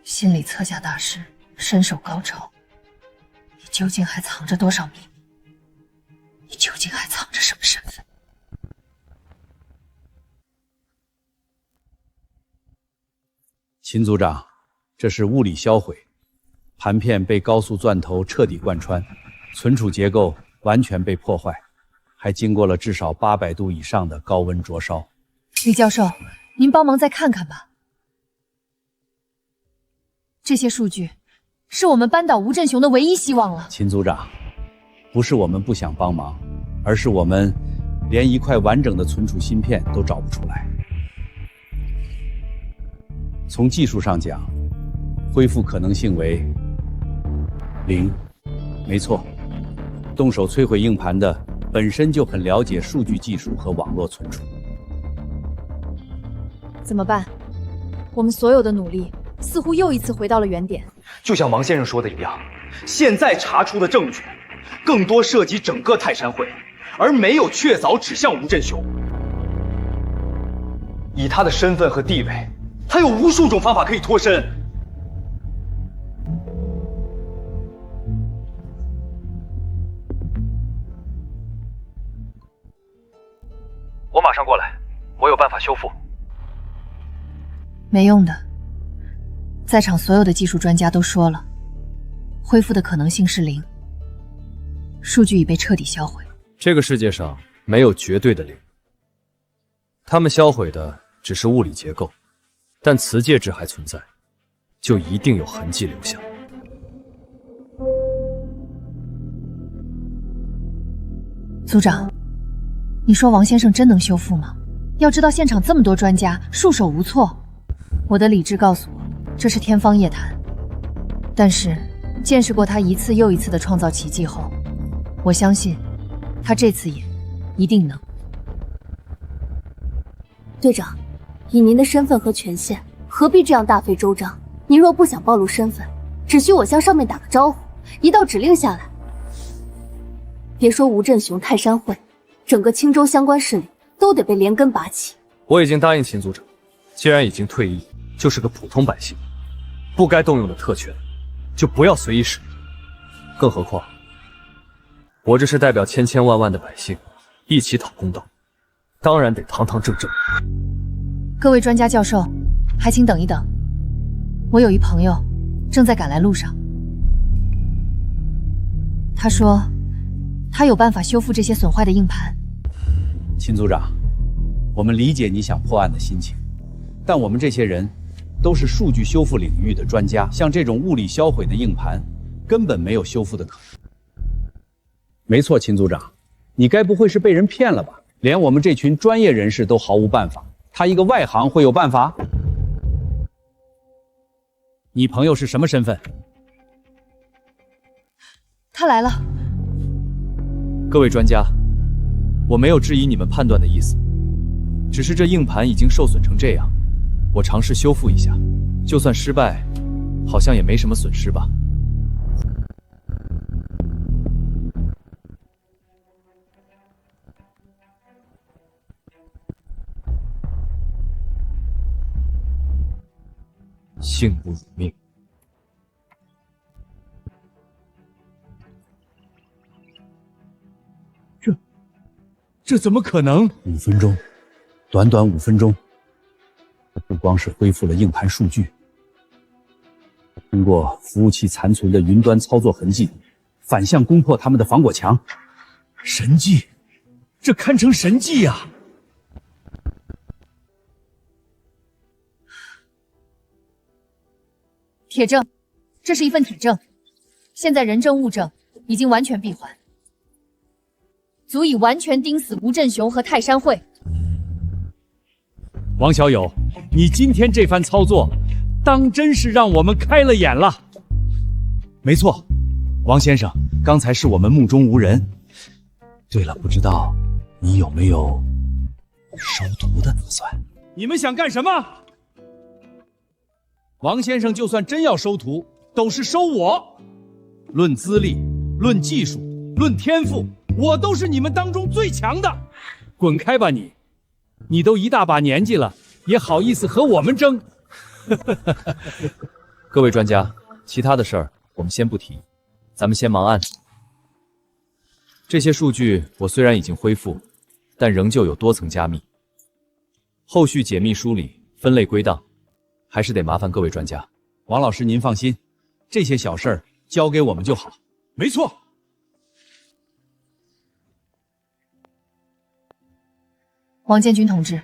S10: 心理测下大师，身手高超，你究竟还藏着多少秘密？你究竟还藏着什么身份？
S2: 秦组长，这是物理销毁，盘片被高速钻头彻底贯穿，存储结构完全被破坏，还经过了至少800度以上的高温灼烧。
S10: 李教授，您帮忙再看看吧。这些数据是我们扳倒吴振雄的唯一希望了。
S2: 秦组长，不是我们不想帮忙，而是我们连一块完整的存储芯片都找不出来。从技术上讲，恢复可能性为0。没错，动手摧毁硬盘的本身就很了解数据技术和网络存储。
S5: 怎么办？我们所有的努力似乎又一次回到了原点。
S12: 就像王先生说的一样，现在查出的证据更多涉及整个泰山会，而没有确凿指向吴振雄。以他的身份和地位，他有无数种方法可以脱身。我马上过来，我有办法修复。
S10: 没用的，在场所有的技术专家都说了，恢复的可能性是0，数据已被彻底销毁。
S1: 这个世界上没有绝对的0，他们销毁的只是物理结构，但磁介质还存在，就一定有痕迹留下。
S10: 组长，你说王先生真能修复吗？要知道现场这么多专家，束手无措。我的理智告诉我，这是天方夜谭。但是，见识过他一次又一次的创造奇迹后，我相信，他这次也一定能。
S6: 队长，以您的身份和权限，何必这样大费周章？您若不想暴露身份，只需我向上面打个招呼，一道指令下来。别说吴振雄、泰山会，整个青州相关势力都得被连根拔起。
S1: 我已经答应秦组长，既然已经退役，就是个普通百姓，不该动用的特权，就不要随意使用。更何况，我这是代表千千万万的百姓，一起讨公道，当然得堂堂正正。
S10: 各位专家教授，还请等一等，我有一朋友正在赶来路上。他说，他有办法修复这些损坏的硬盘。
S2: 秦组长，我们理解你想破案的心情，但我们这些人都是数据修复领域的专家，像这种物理销毁的硬盘，根本没有修复的可能。没错，秦组长，你该不会是被人骗了吧？连我们这群专业人士都毫无办法，他一个外行会有办法？你朋友是什么身份？
S10: 他来了。
S1: 各位专家，我没有质疑你们判断的意思，只是这硬盘已经受损成这样，我尝试修复一下，就算失败，好像也没什么损失吧。幸不辱命。
S3: 这怎么可能
S2: ？5分钟，短短5分钟，不光是恢复了硬盘数据，通过服务器残存的云端操作痕迹，反向攻破他们的防火墙。
S3: 神迹，这堪称神迹呀！
S10: 铁证，这是一份铁证，现在人证物证已经完全闭环，足以完全钉死吴振雄和泰山会。
S3: 王小友，你今天这番操作，当真是让我们开了眼了。
S12: 没错，王先生，刚才是我们目中无人。对了，不知道
S1: 你有没有收徒的打算？
S7: 你们想干什么？王先生就算真要收徒，都是收我。论资历，论技术，论天赋，我都是你们当中最强的。滚开吧你！你都一大把年纪了，也好意思和我们争？
S1: 各位专家，其他的事儿我们先不提，咱们先忙案子。这些数据我虽然已经恢复，但仍旧有多层加密，后续解密梳理、分类归档，还是得麻烦各位专家。
S7: 王老师您放心，这些小事儿交给我们就好。没错。
S10: 王建军同志，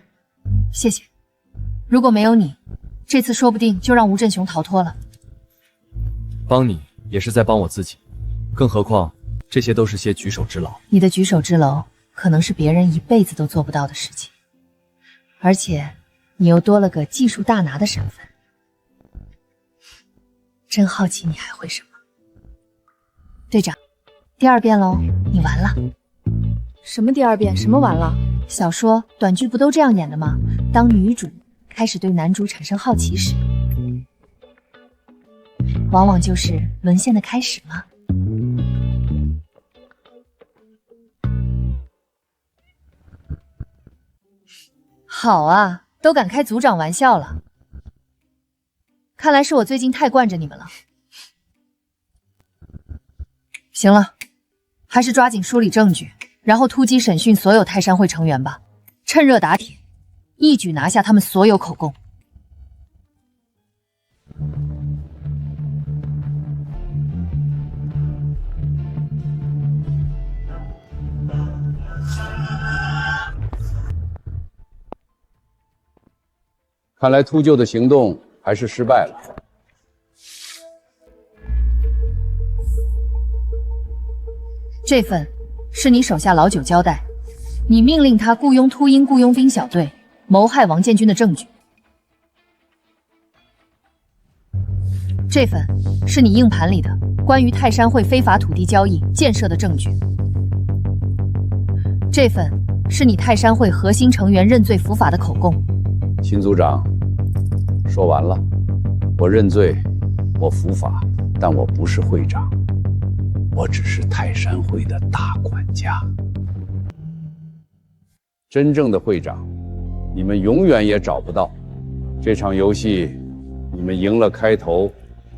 S10: 谢谢。如果没有你，这次说不定就让吴振雄逃脱了。
S1: 帮你也是在帮我自己，更何况这些都是些举手之劳。
S10: 你的举手之劳，可能是别人一辈子都做不到的事情，而且你又多了个技术大拿的身份。真好奇你还会什么？队长，第二遍喽，你完了。
S5: 什么第二遍？什么完了？
S10: 小说、短剧不都这样演的吗？当女主开始对男主产生好奇时，往往就是沦陷的开始吗？好啊，都敢开组长玩笑了。看来是我最近太惯着你们了。行了，还是抓紧梳理证据，然后突击审讯所有泰山会成员吧，趁热打铁，一举拿下他们所有口供。
S2: 看来秃鹫的行动还是失败了。
S10: 这份是你手下老九交代，你命令他雇佣秃鹰雇佣兵小队谋害王建军的证据。这份是你硬盘里的关于泰山会非法土地交易建设的证据。这份是你泰山会核心成员认罪伏法的口供。
S2: 秦组长，说完了，我认罪，我伏法，但我不是会长，我只是泰山会的大管家。真正的会长，你们永远也找不到。这场游戏，你们赢了开头，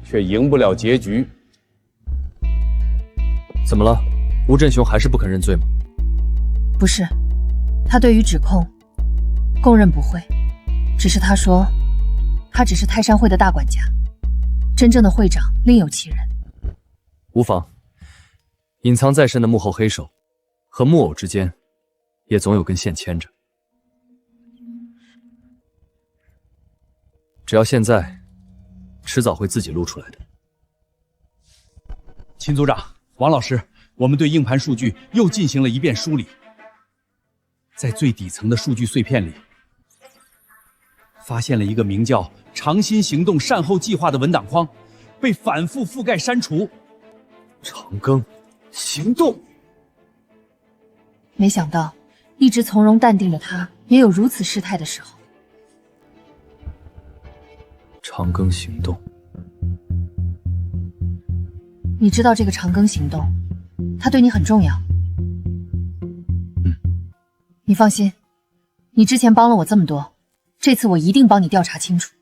S2: 却赢不了结局。
S1: 怎么了？吴振雄还是不肯认罪吗？
S10: 不是，他对于指控供认不讳，只是他说他只是泰山会的大管家，真正的会长另有其人。
S1: 无妨，隐藏在身的幕后黑手和木偶之间也总有根线牵着，只要现在，迟早会自己露出来的。
S7: 秦组长，王老师，我们对硬盘数据又进行了一遍梳理，在最底层的数据碎片里，发现了一个名叫“长心行动善后计划”的文档框，被反复覆盖删除。
S1: 长庚行动，
S10: 没想到一直从容淡定的他，也有如此失态的时候。
S1: 长庚行动，
S10: 你知道这个长庚行动，他对你很重要。你放心，你之前帮了我这么多，这次我一定帮你调查清楚。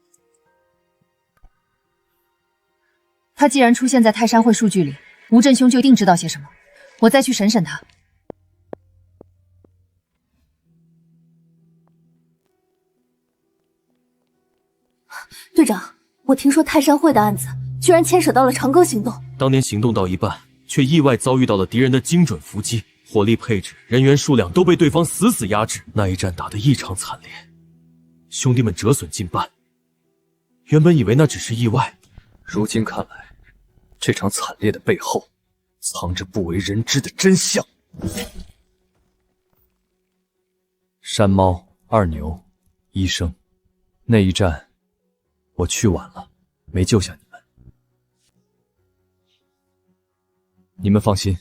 S10: 他既然出现在泰山会数据里，吴振兄就一定知道些什么，我再去审审他。
S6: 队长，我听说泰山会的案子居然牵扯到了长庚行动。
S14: 当年行动到一半，却意外遭遇到了敌人的精准伏击，火力配置、人员数量都被对方死死压制。那一战打得异常惨烈，兄弟们折损近半。原本以为那只是意外，
S1: 如今看来，这场惨烈的背后，藏着不为人知的真相。山猫、二牛、医生，那一战，我去晚了，没救下你们。你们放心，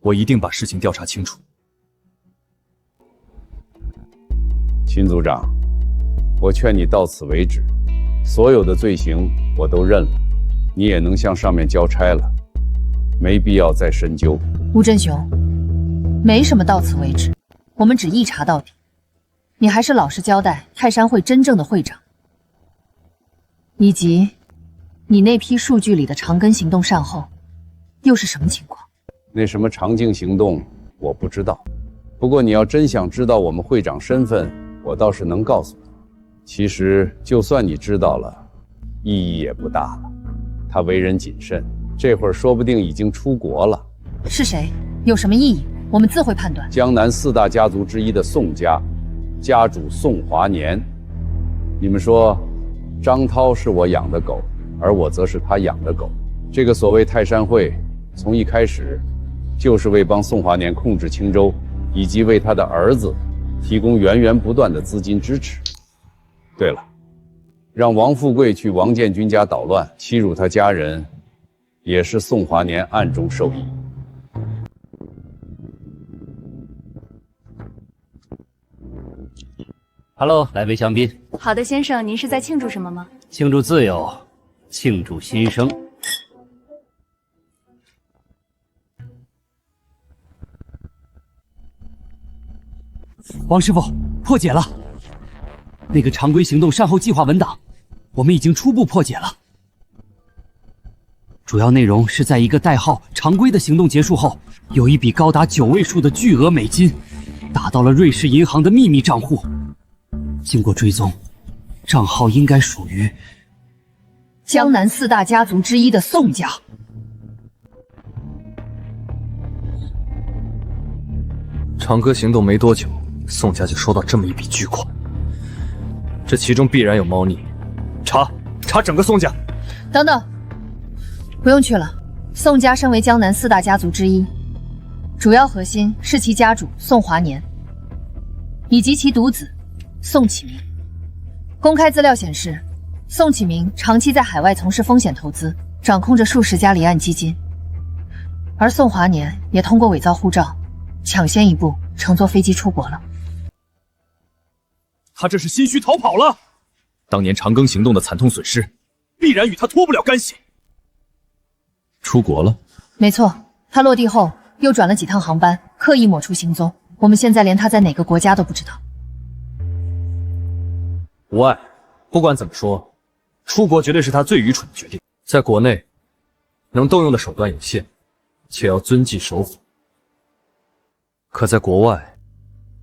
S1: 我一定把事情调查清楚。
S2: 秦组长，我劝你到此为止，所有的罪行我都认了，你也能向上面交差了，没必要再深究。
S10: 吴振雄，没什么到此为止，我们只一查到底。你还是老实交代泰山会真正的会长，以及你那批数据里的长庚行动善后又是什么情况？
S2: 那什么长颈行动我不知道，不过你要真想知道我们会长身份，我倒是能告诉你。其实就算你知道了，意义也不大了。他为人谨慎，这会儿说不定已经出国了。
S10: 是谁？有什么意义？我们自会判断。
S2: 江南4大家族之一的宋家，家主宋华年。你们说，张涛是我养的狗，而我则是他养的狗。这个所谓泰山会，从一开始就是为帮宋华年控制青州，以及为他的儿子提供源源不断的资金支持。对了，让王富贵去王建军家捣乱，欺辱他家人，也是宋华年暗中授意。
S11: Hello， 来杯香槟。
S15: 好的，先生，您是在庆祝什么吗？
S11: 庆祝自由，庆祝新生。王师傅，破解了！那个常规行动善后计划文档，我们已经初步破解了。主要内容是在一个代号“常规”的行动结束后，有一笔高达9位数的巨额美金打到了瑞士银行的秘密账户。经过追踪，账号应该属于
S10: 江南4大家族之一的宋家。
S1: 长歌行动没多久，宋家就收到这么一笔巨款，这其中必然有猫腻。查整个宋家。
S10: 等等，不用去了。宋家身为江南4大家族之一，主要核心是其家主宋华年，以及其独子宋启明。公开资料显示，宋启明长期在海外从事风险投资，掌控着数十家离岸基金，而宋华年也通过伪造护照，抢先一步乘坐飞机出国了。
S7: 他这是心虚逃跑了。
S1: 当年长庚行动的惨痛损失，
S7: 必然与他脱不了干系。
S1: 出国了？
S10: 没错，他落地后又转了几趟航班，刻意抹除行踪。我们现在连他在哪个国家都不知道。
S1: 无碍，不管怎么说，出国绝对是他最愚蠢的决定。在国内，能动用的手段有限，且要遵纪守法。可在国外，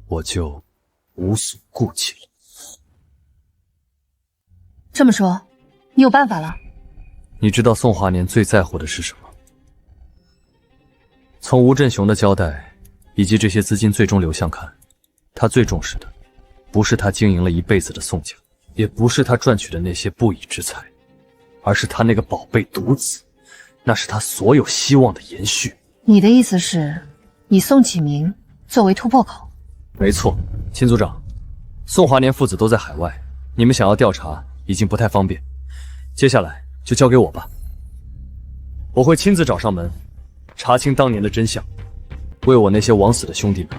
S1: 我就无所顾忌了。
S10: 这么说，你有办法了？
S1: 你知道宋华年最在乎的是什么？从吴振雄的交代以及这些资金最终流向看，他最重视的不是他经营了一辈子的宋家，也不是他赚取的那些不义之财，而是他那个宝贝独子，那是他所有希望的延续。
S10: 你的意思是，以宋启明作为突破口？
S1: 没错，秦组长，宋华年父子都在海外，你们想要调查已经不太方便，接下来就交给我吧。我会亲自找上门，查清当年的真相，为我那些枉死的兄弟们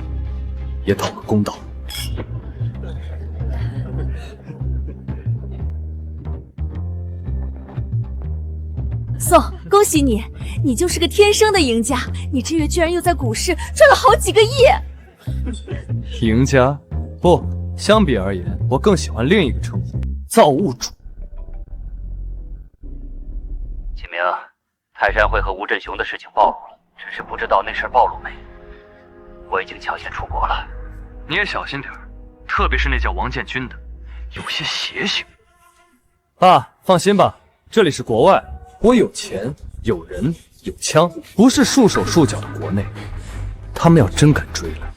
S1: 也讨个公道。
S15: 宋，恭喜你，你就是个天生的赢家！你这月居然又在股市赚了好几个亿。
S1: 赢家？不，相比而言，我更喜欢另一个称呼——造物主。
S11: 启明，泰山会和吴振雄的事情暴露了，只是不知道那事暴露没。我已经抢先出国了。
S1: 你也小心点，特别是那叫王建军的，有些邪性。爸，放心吧，这里是国外，我有钱、有人、有枪，不是束手束脚的国内。他们要真敢追来，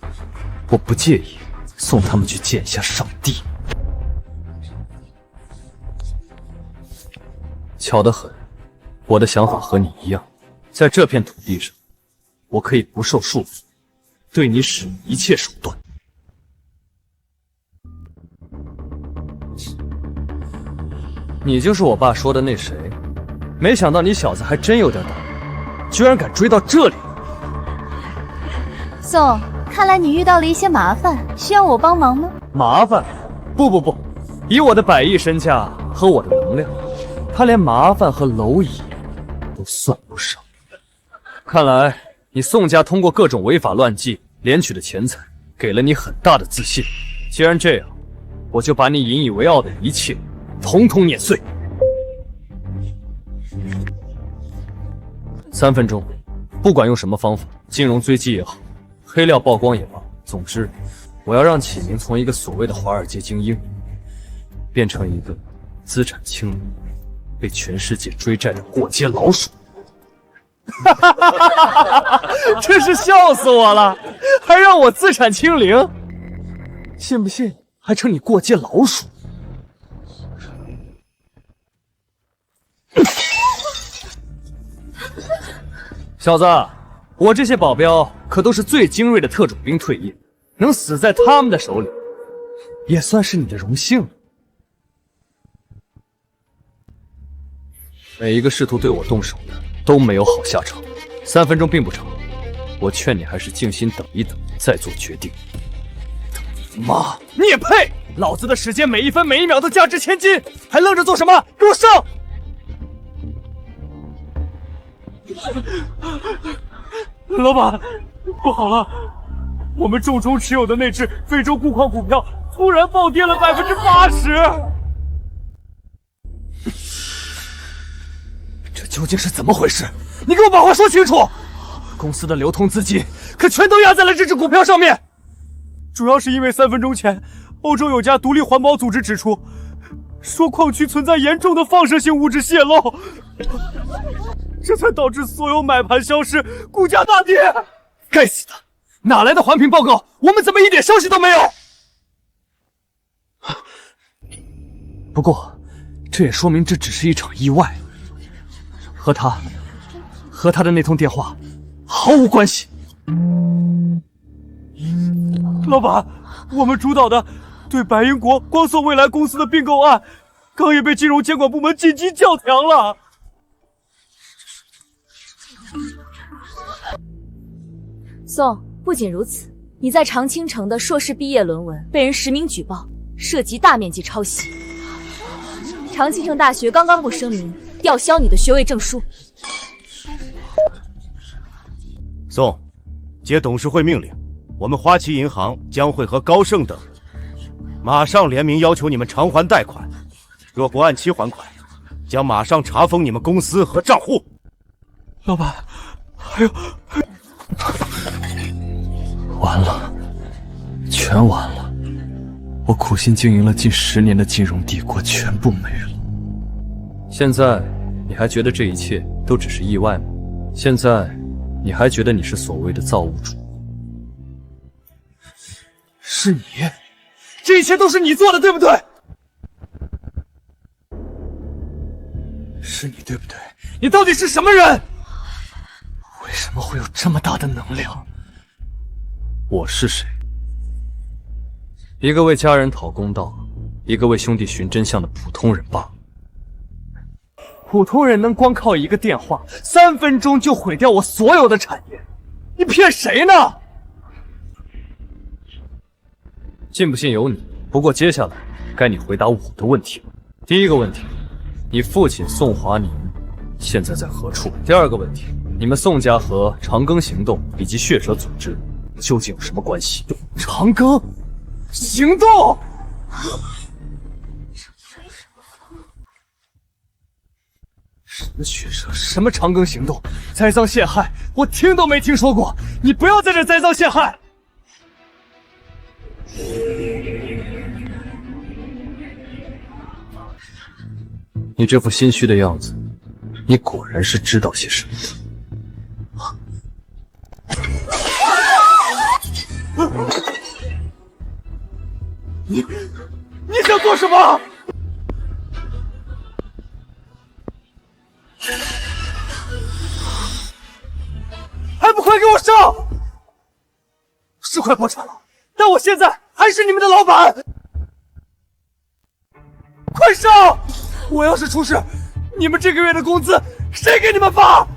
S1: 我不介意送他们去见一下上帝。巧得很，我的想法和你一样，在这片土地上，我可以不受束缚，对你使一切手段。你就是我爸说的那谁，没想到你小子还真有点胆，居然敢追到这里。
S15: 宋，看来你遇到了一些麻烦，需要我帮忙吗？
S1: 麻烦？
S12: 不，以我的100亿身价和我的能量，他连麻烦和蝼蚁都算不上。看来你宋家通过各种违法乱纪敛取的钱财，给了你很大的自信。既然这样，我就把你引以为傲的一切，统统碾碎。3分钟，不管用什么方法，金融追击也好，黑料曝光也罢，总之，我要让启明从一个所谓的华尔街精英，变成一个资产清零、被全世界追债的过街老鼠。真是笑死我了，还让我资产清零，信不信还称你过街老鼠？小子，我这些保镖可都是最精锐的特种兵退役，能死在他们的手里，也算是你的荣幸了。每一个试图对我动手的都没有好下场。3分钟并不长，我劝你还是静心等一等，再做决定。妈，你也配！老子的时间每一分每一秒都价值千金，还愣着做什么？给我上！
S9: 老板，不好了，我们重中持有的那只非洲钴矿股票突然暴跌了80%。
S12: 这究竟是怎么回事？你给我把话说清楚！公司的流通资金可全都压在了这只股票上面。
S9: 主要是因为3分钟前，欧洲有家独立环保组织指出，说矿区存在严重的放射性物质泄漏，这才导致所有买盘消失，股价大跌。
S12: 该死的，哪来的环评报告？我们怎么一点消息都没有？不过，这也说明这只是一场意外，和他的那通电话毫无关系。
S9: 老板，我们主导的对白银国光速未来公司的并购案，刚也被金融监管部门紧急叫停了。
S15: 宋，不仅如此，你在长青城的硕士毕业论文被人实名举报，涉及大面积抄袭。长青城大学刚刚不声明吊销你的学位证书。
S3: 宋，接董事会命令，我们花旗银行将会和高盛等马上联名要求你们偿还贷款，若不按期还款，将马上查封你们公司和账户。
S9: 老板，还有，
S12: 完了，全完了！我苦心经营了近10年的金融帝国全部没了。现在你还觉得这一切都只是意外吗？现在你还觉得你是所谓的造物主？是你，这一切都是你做的，对不对？是你，对不对？你到底是什么人？为什么会有这么大的能量？我是谁？一个为家人讨公道，一个为兄弟寻真相的普通人罢了。普通人能光靠一个电话，3分钟就毁掉我所有的产业？你骗谁呢？信不信由你。不过接下来该你回答我的问题了。第一个问题，你父亲宋华宁现在在何处？第二个问题，你们宋家和长庚行动以及血蛇组织究竟有什么关系？长庚行动？什么血蛇？什么长庚行动？栽赃陷害，我听都没听说过！你不要在这栽赃陷害！你这副心虚的样子，你果然是知道些什么的。你想做什么？还不快给我上！是快破产了，但我现在还是你们的老板。快上！我要是出事，你们这个月的工资谁给你们发？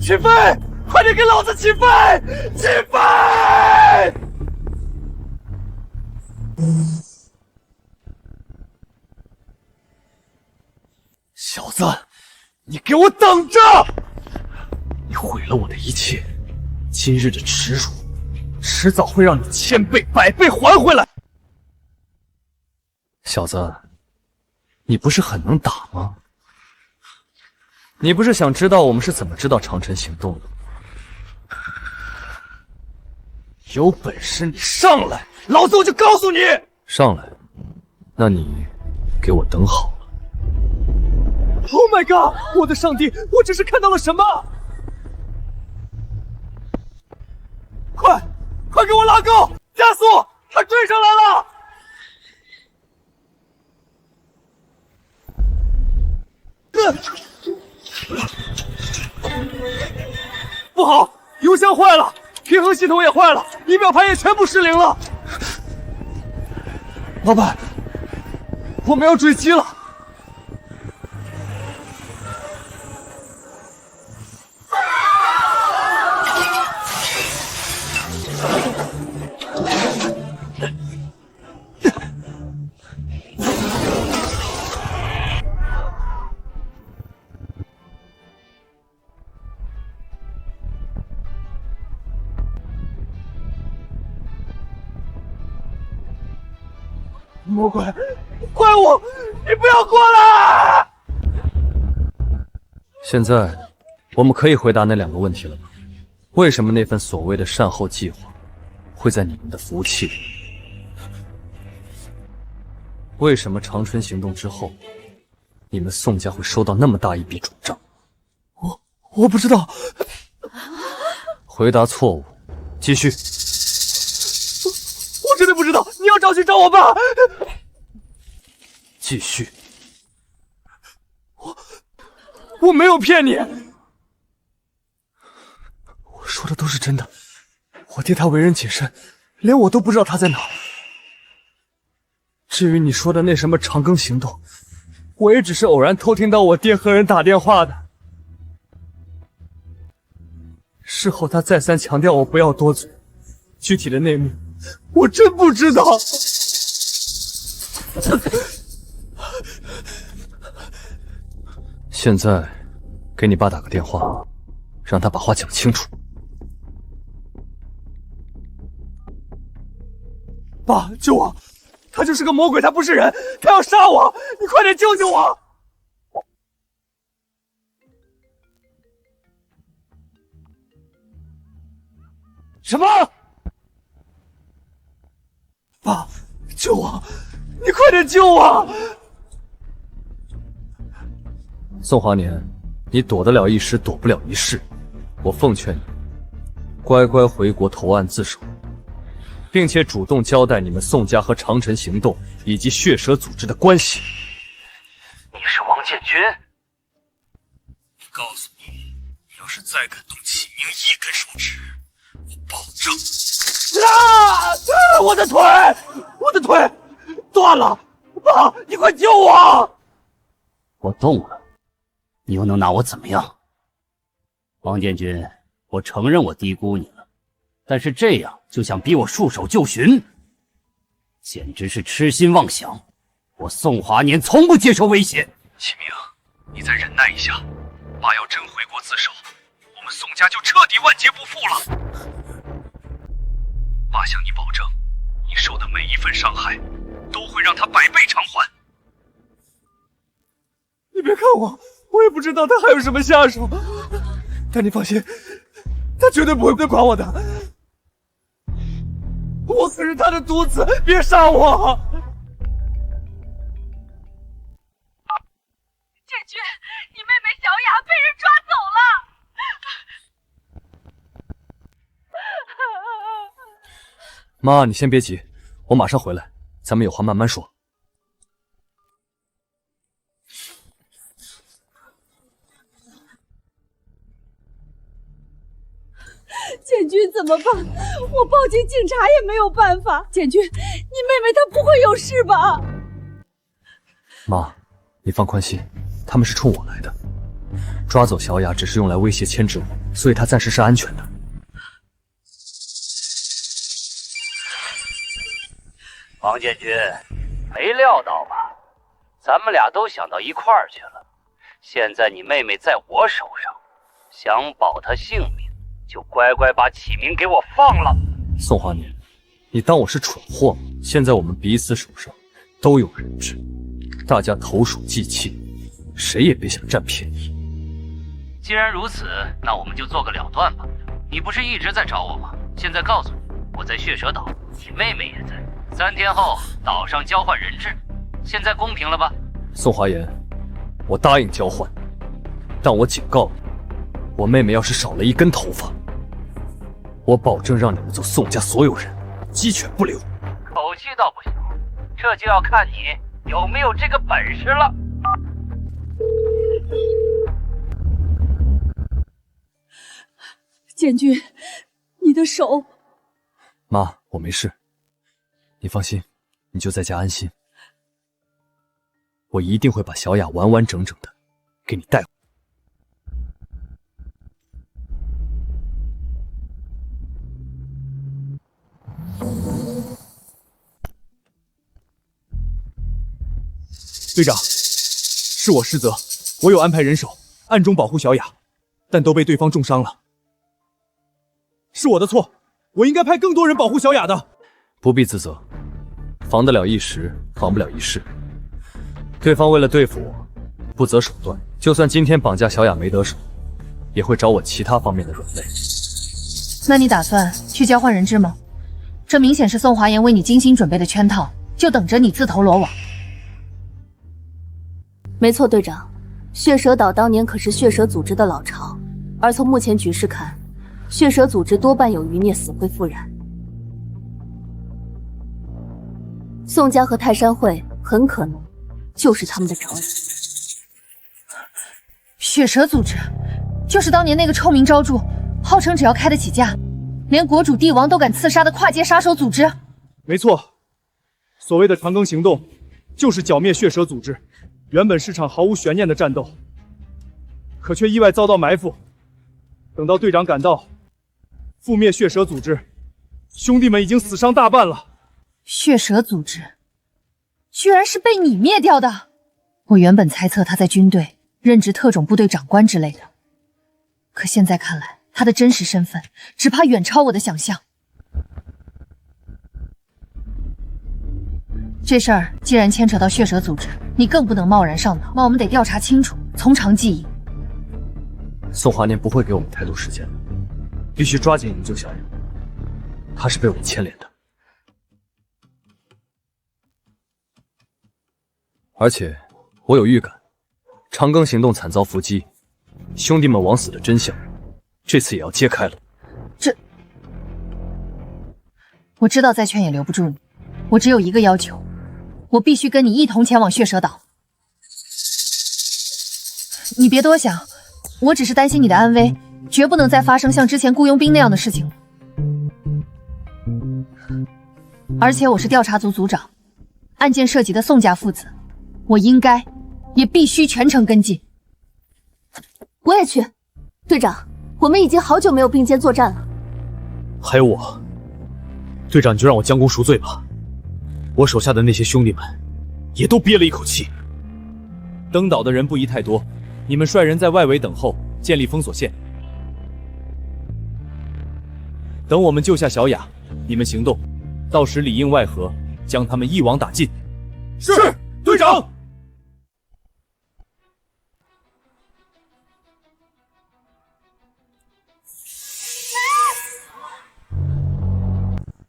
S12: 起飞！快点给老子起飞！起飞！小子，你给我等着！你毁了我的一切，今日的耻辱，迟早会让你1000倍、100倍还回来。
S1: 小子，你不是很能打吗？你不是想知道我们是怎么知道长城行动的？
S12: 有本事你上来，老子我就告诉你！
S1: 上来，那你给我等好了。
S12: Oh my god！ 我的上帝，我这是看到了什么？快给我拉钩，加速！他追上来了！不好，油箱坏了，平衡系统也坏了，仪表盘也全部失灵了。老板，我们要坠机了。魔鬼，怪物，你不要过来！
S1: 现在，我们可以回答那2个问题了吗？为什么那份所谓的善后计划会在你们的服务器里？为什么长春行动之后，你们宋家会收到那么大一笔转账？
S12: 我不知道。
S1: 回答错误，继续。
S12: 我真的不知道，你要找去找我爸。
S1: 继续。
S12: 我没有骗你，
S1: 我说的都是真的。我爹他为人谨慎，连我都不知道他在哪。至于你说的那什么长庚行动，我也只是偶然偷听到我爹和人打电话的。事后他再三强调我不要多嘴，具体的内幕我真不知道。现在给你爸打个电话，让他把话讲清楚。
S12: 爸，救我！他就是个魔鬼，他不是人，他要杀我！你快点救救我！什么？爸，救我！你快点救我！
S1: 宋华年，你躲得了一时，躲不了一世。我奉劝你，乖乖回国投案自首，并且主动交代你们宋家和长城行动以及血蛇组织的关系。
S11: 你是王建军？
S13: 告诉你，你要是再敢动启明一根手指，我保证。
S12: 我的腿，我的腿断了！爸，你快救我！
S11: 我动了，你又能拿我怎么样？王建军，我承认我低估你了，但是这样就想逼我束手就擒，简直是痴心妄想。我宋华年从不接受威胁。
S14: 启明，你再忍耐一下，爸要真回国自首，我们宋家就彻底万劫不复了。爸向你保证，你受的每一份伤害，都会让他100倍偿还。
S12: 你别看我，我也不知道他还有什么下手，但你放心，他绝对不会管我的。我可是他的独子，别杀我！
S8: 建军，你妹妹小雅被人抓走了。
S1: 妈，你先别急，我马上回来，咱们有话慢慢说。
S4: 建军怎么办？我报警，警察也没有办法。建军，你妹妹她不会有事吧？
S1: 妈，你放宽心，他们是冲我来的，抓走小雅只是用来威胁牵制我，所以她暂时是安全的。
S11: 王建军，没料到吧？咱们俩都想到一块儿去了。现在你妹妹在我手上，想保她性命，就乖乖把启明给我放了。
S1: 宋华年，你当我是蠢货吗？现在我们彼此手上都有人质，大家投鼠忌器，谁也别想占便宜。
S11: 既然如此，那我们就做个了断吧。你不是一直在找我吗？现在告诉你，我在血蛇岛，你妹妹也在。3天后岛上交换人质，现在公平了吧？
S1: 宋华言，我答应交换，但我警告你，我妹妹要是少了一根头发，我保证让你们做宋家所有人鸡犬不留。
S11: 口气倒不小，这就要看你有没有这个本事了。
S4: 建军，你的手……
S1: 妈，我没事，你放心，你就在家安心。我一定会把小雅完完整整的给你带回。
S12: 队长，是我失责，我有安排人手暗中保护小雅，但都被对方重伤了，是我的错，我应该派更多人保护小雅的。
S1: 不必自责，防得了一时，防不了一世。对方为了对付我，不择手段，就算今天绑架小雅没得手，也会找我其他方面的软肋。
S10: 那你打算去交换人质吗？这明显是宋华言为你精心准备的圈套，就等着你自投罗网。
S6: 没错，队长，血蛇岛当年可是血蛇组织的老巢，而从目前局势看，血蛇组织多半有余孽死灰复燃。宋家和泰山会很可能就是他们的着人。
S10: 血蛇组织就是当年那个臭名昭著，号称只要开得起价，连国主帝王都敢刺杀的跨界杀手组织。
S12: 没错，所谓的长庚行动就是剿灭血蛇组织。原本是场毫无悬念的战斗，可却意外遭到埋伏。等到队长赶到，覆灭血蛇组织，兄弟们已经死伤大半了。
S10: 血蛇组织居然是被你灭掉的！我原本猜测他在军队任职特种部队长官之类的，可现在看来，他的真实身份只怕远超我的想象。这事儿既然牵扯到血蛇组织，你更不能贸然上脑。那我们得调查清楚，从长计议。
S1: 宋华年不会给我们太多时间的，必须抓紧营救小雅，他是被我们牵连的。而且我有预感，长庚行动惨遭伏击，兄弟们枉死的真相，这次也要揭开了。
S10: 我知道再劝也留不住你，我只有一个要求。我必须跟你一同前往血蛇岛。你别多想，我只是担心你的安危，绝不能再发生像之前雇佣兵那样的事情了。而且我是调查组组长，案件涉及的宋家父子，我应该也必须全程跟进。
S6: 我也去，队长，我们已经好久没有并肩作战了。
S1: 还有我，队长，你就让我将功赎罪吧。我手下的那些兄弟们也都憋了一口气。
S12: 登岛的人不宜太多，你们率人在外围等候，建立封锁线。等我们救下小雅，你们行动，到时里应外合，将他们一网打尽。
S3: 是，队长。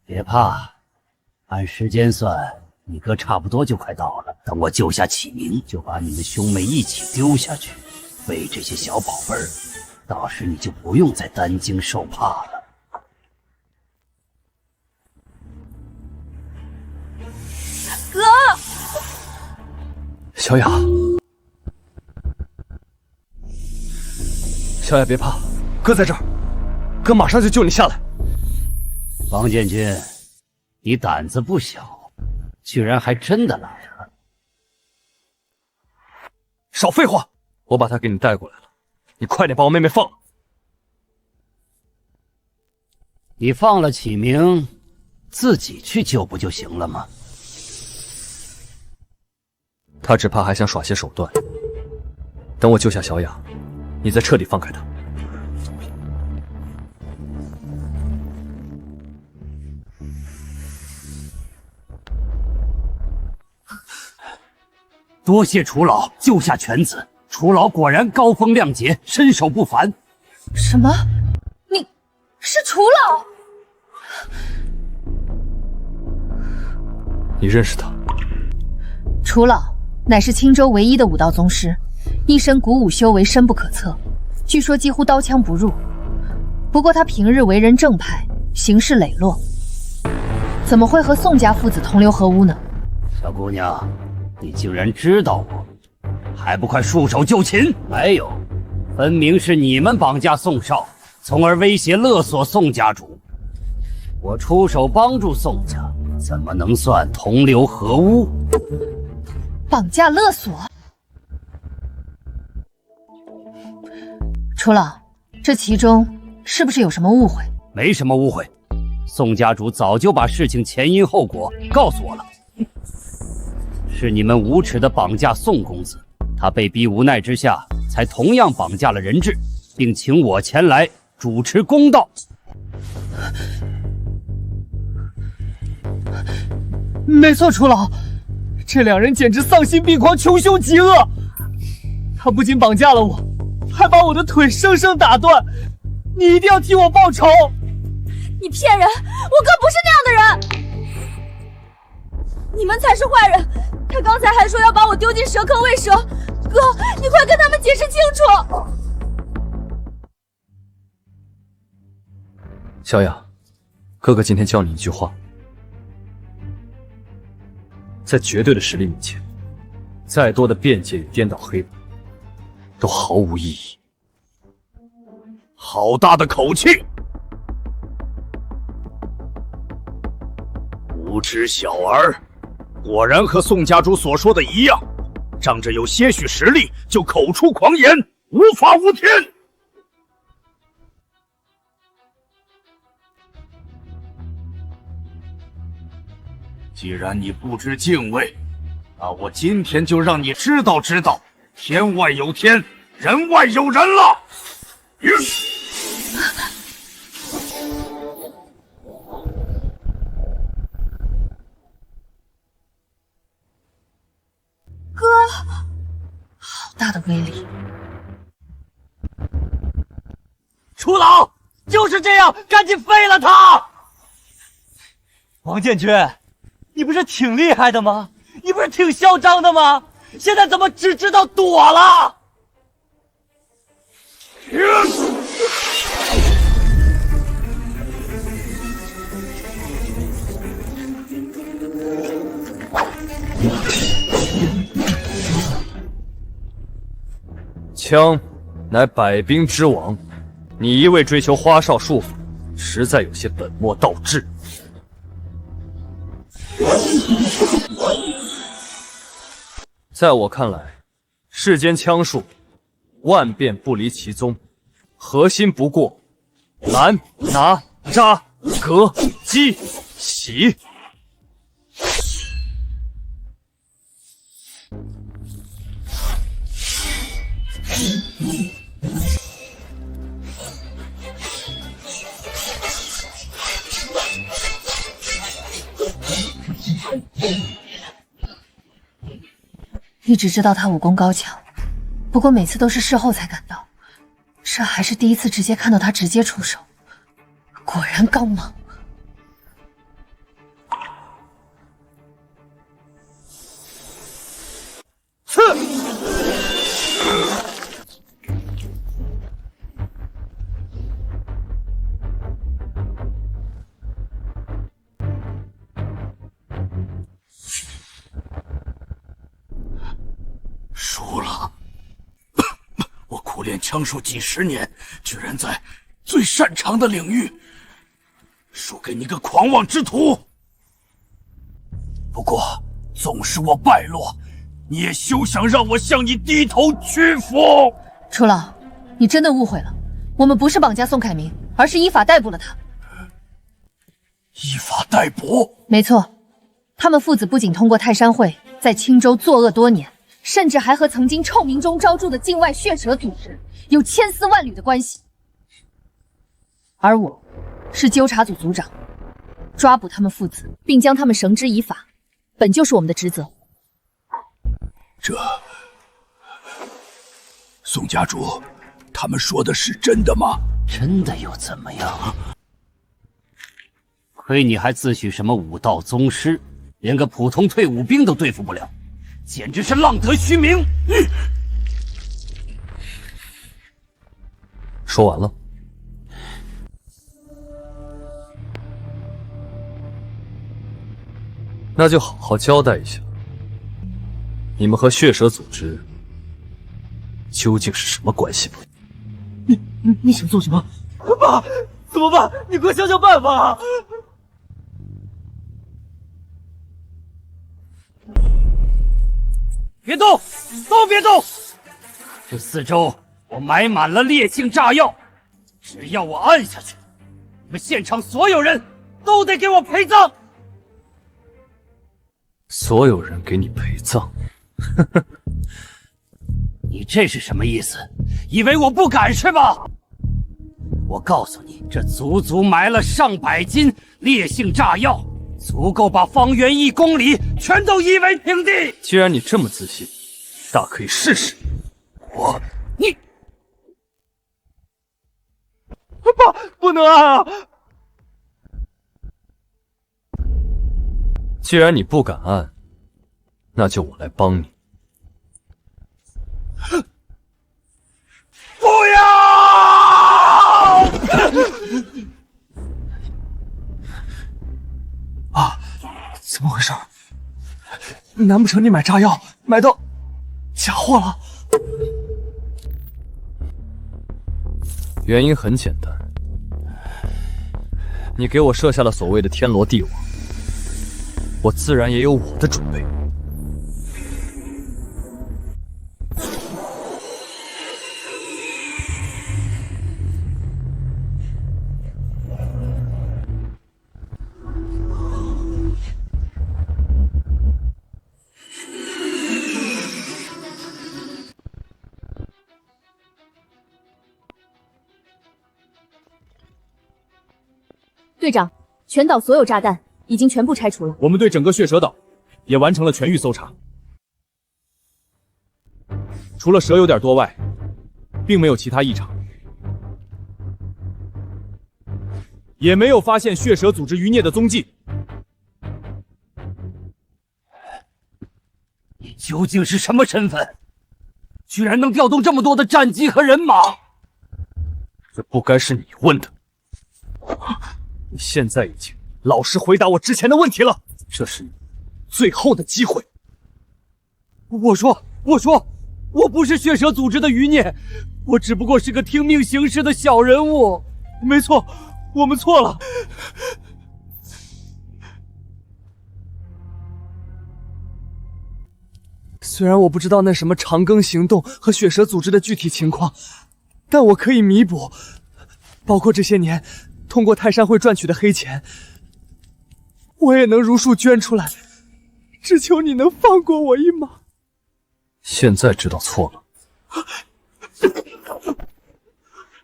S11: 别怕，按时间算，你哥差不多就快到了。等我救下启明，就把你们兄妹一起丢下去，喂这些小宝贝儿，到时你就不用再担惊受怕了。
S15: 哥，
S1: 小雅，小雅别怕，哥在这儿，哥马上就救你下来。
S11: 王建军，你胆子不小，居然还真的来了。
S1: 少废话，我把她给你带过来了，你快点把我妹妹放了。
S11: 你放了启明，自己去救不就行了吗？
S1: 他只怕还想耍些手段。等我救下小雅，你再彻底放开他。
S11: 多谢楚老救下犬子，楚老果然高风亮节，身手不凡。
S10: 什么？你是楚老？
S1: 你认识他？
S10: 楚老乃是青州唯一的武道宗师，一身古武修为深不可测，据说几乎刀枪不入。不过他平日为人正派，行事磊落，怎么会和宋家父子同流合污呢？
S11: 小姑娘，你竟然知道我，还不快束手就擒！还有，分明是你们绑架宋少，从而威胁勒索宋家主。我出手帮助宋家，怎么能算同流合污？
S10: 绑架勒索？楚老，这其中是不是有什么误会？
S11: 没什么误会，宋家主早就把事情前因后果告诉我了。是你们无耻的绑架宋公子，他被逼无奈之下，才同样绑架了人质，并请我前来主持公道。
S12: 没错，楚老，这两人简直丧心病狂，穷凶极恶。他不仅绑架了我，还把我的腿生生打断。你一定要替我报仇！
S15: 你骗人！我哥不是那样的人，你们才是坏人。他刚才还说要把我丢进蛇坑喂蛇，哥，你快跟他们解释清楚。
S1: 小雅，哥哥今天教你一句话。在绝对的实力面前，再多的辩解与颠倒黑白，都毫无意义。
S13: 好大的口气！无知小儿，果然和宋家主所说的一样，仗着有些许实力就口出狂言，无法无天。既然你不知敬畏，那我今天就让你知道知道，天外有天，人外有人了。
S10: 哥，好大的威力！
S12: 楚老就是这样，赶紧废了他！王建军，你不是挺厉害的吗？你不是挺嚣张的吗？现在怎么只知道躲了？
S1: 枪乃百兵之王，你一味追求花哨术法，实在有些本末倒置。在我看来，世间枪术万变不离其宗，核心不过拦、拿、扎、格、击、洗。
S10: 一直知道他武功高强，不过每次都是事后才赶到，这还是第一次直接看到他直接出手，果然刚猛。
S13: 刺！输了！我苦练枪术几十年，居然在最擅长的领域输给你个狂妄之徒。不过，纵使我败落，你也休想让我向你低头屈服。
S10: 楚老，你真的误会了，我们不是绑架宋凯明，而是依法逮捕了他。
S13: 依法逮捕。
S10: 没错，他们父子不仅通过泰山会在青州作恶多年，甚至还和曾经臭名中昭著的境外血蛇组织有千丝万缕的关系。而我，是纠察组组长，抓捕他们父子，并将他们绳之以法，本就是我们的职责。
S13: 这，宋家主，他们说的是真的吗？
S11: 真的又怎么样？亏你还自诩什么武道宗师，连个普通退伍兵都对付不了，简直是浪得虚名！
S1: 说完了。那就好好交代一下，你们和血蛇组织究竟是什么关系吧？
S12: 你想做什么？爸，怎么办？你快想想办法！
S11: 别动，都别动！这四周我埋满了烈性炸药，只要我按下去，你们现场所有人都得给我陪葬。
S1: 所有人给你陪葬？
S11: 你这是什么意思？以为我不敢是吧？我告诉你，这足足埋了上百斤烈性炸药，足够把方圆1公里全都夷为平地。
S1: 既然你这么自信，大可以试试。
S11: 你，
S12: 爸，不能按啊！
S1: 既然你不敢按，那就我来帮你。
S13: 不要！
S12: 啊，怎么回事？难不成你买炸药买到假货了？
S1: 原因很简单，你给我设下了所谓的天罗地网，我自然也有我的准备。
S15: 队长，全岛所有炸弹已经全部拆除了。
S7: 我们对整个血蛇岛也完成了全域搜查，除了蛇有点多外，并没有其他异常，也没有发现血蛇组织余孽的踪迹。
S11: 你究竟是什么身份？居然能调动这么多的战机和人马？
S1: 这不该是你问的。你现在已经老实回答我之前的问题了，这是你最后的机会。
S11: 我说，我不是血蛇组织的余孽，我只不过是个听命行事的小人物。
S12: 没错，我们错了。虽然我不知道那什么长庚行动和血蛇组织的具体情况，但我可以弥补，包括这些年通过泰山会赚取的黑钱，我也能如数捐出来。只求你能放过我一马。
S1: 现在知道错了，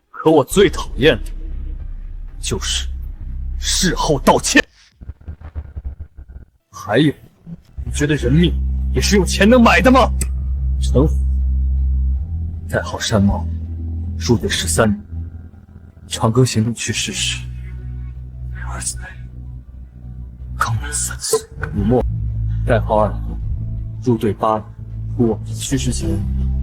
S1: 可我最讨厌的就是事后道歉。还有，你觉得人命也是用钱能买的吗？陈虎，代号山猫，入队13年，长庚行动去世时，儿子刚满3岁。李默，代号2，入队8年，出往去世前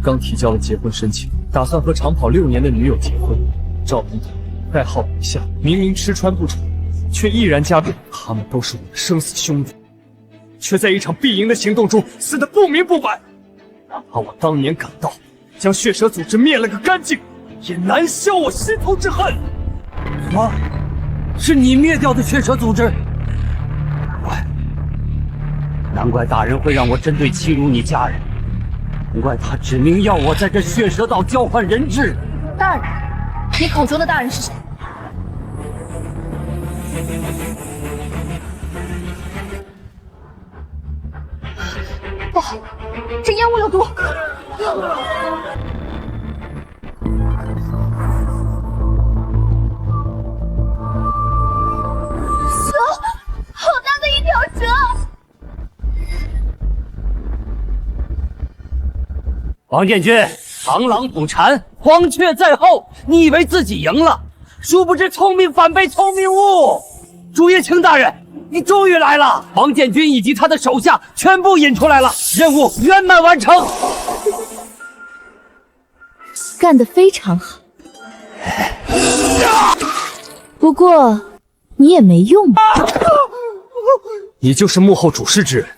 S1: 刚提交了结婚申请，打算和长跑6年的女友结婚。赵明腾，代号1下，明明吃穿不愁，却毅然加入。他们都是我的生死兄弟，却在一场必赢的行动中死得不明不白。哪怕我当年赶到，将血蛇组织灭了个干净，也难消我心头之恨。
S11: 什么？是你灭掉的血蛇组织？难怪大人会让我针对欺辱你家人，难怪他指明要我在这血蛇岛交换人质。
S10: 大人，你口中的大人是谁？
S5: 不好，这烟雾有毒！
S8: 好大的一条蛇！
S11: 王建军，螳螂捕蝉，黄雀在后。你以为自己赢了，殊不知聪明反被聪明误。朱叶青大人，你终于来了！王建军以及他的手下全部引出来了，任务圆满完成。
S15: 干得非常好。不过你也没用啊。
S1: 你就是幕后主使之人，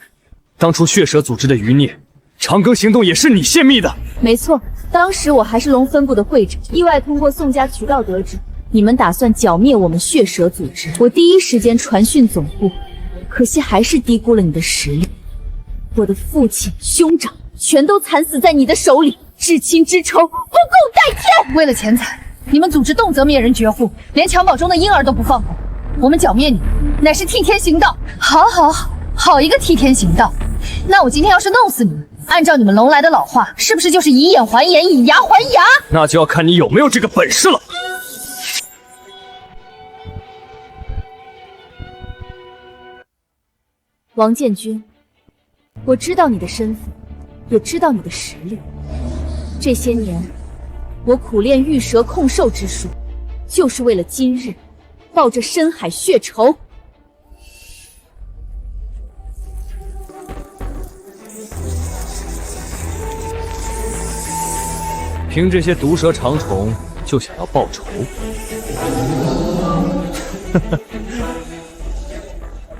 S1: 当初血蛇组织的余孽，长庚行动也是你泄密的。
S15: 没错，当时我还是龙分部的会长，意外通过宋家渠道得知你们打算剿灭我们血蛇组织，我第一时间传讯总部，可惜还是低估了你的实力。我的父亲、兄长全都惨死在你的手里，至亲之仇不共戴天。
S10: 为了钱财，你们组织动辄灭人绝户，连襁褓中的婴儿都不放过。我们剿灭你，乃是替天行道。好一个替天行道！那我今天要是弄死你们，按照你们龙来的老话，是不是就是以眼还眼，以牙还牙？
S1: 那就要看你有没有这个本事了。
S15: 王建军，我知道你的身份，也知道你的实力。这些年，我苦练御蛇控兽之术，就是为了今日报这深海血仇。
S1: 凭这些毒蛇长虫就想要报仇？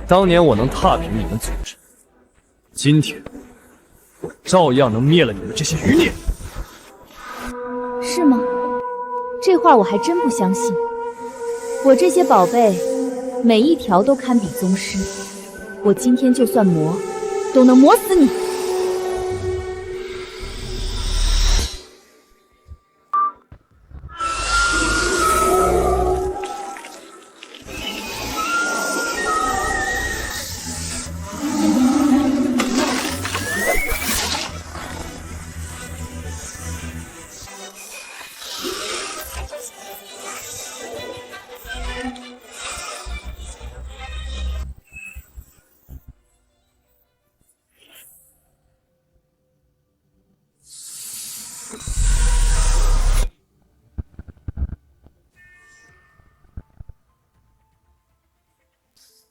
S1: 当年我能踏平你们组织，今天我照样能灭了你们这些余孽。
S15: 是吗？这话我还真不相信。我这些宝贝，每一条都堪比宗师，我今天就算磨，都能磨死你。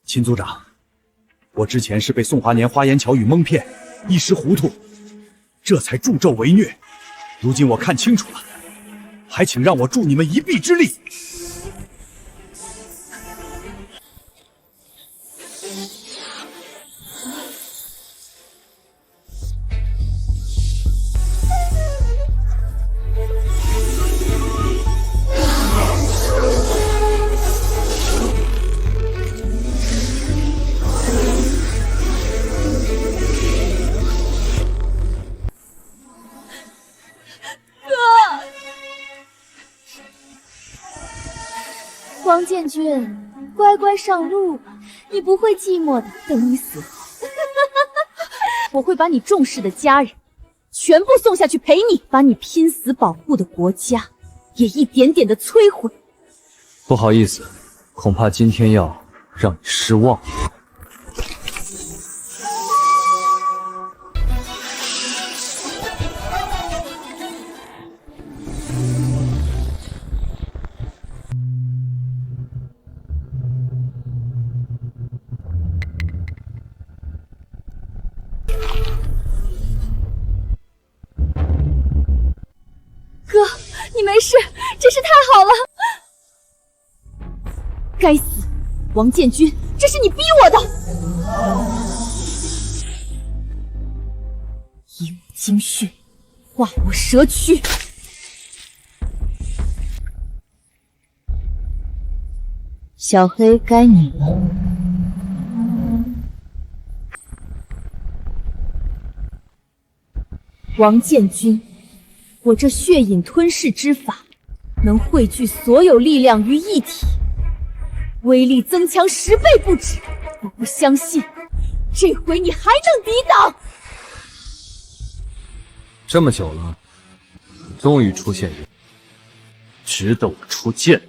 S3: 秦组长，我之前是被宋华年花言巧语蒙骗，一时糊涂，这才助纣为虐。如今我看清楚了，还请让我助你们一臂之力。
S15: 王建军，乖乖上路吧，你不会寂寞的。等你死后，我会把你重视的家人全部送下去陪你，把你拼死保护的国家也一点点的摧毁。
S1: 不好意思，恐怕今天要让你失望。
S15: 哥，你没事，真是太好了！该死，王建军，这是你逼我的！以我精血，化我蛇躯。小黑，该你了。王建军，我这血饮吞噬之法，能汇聚所有力量于一体，威力增强10倍不止。我不相信，这回你还能抵挡？
S1: 这么久了，终于出现一个值得我出剑。
S15: 怎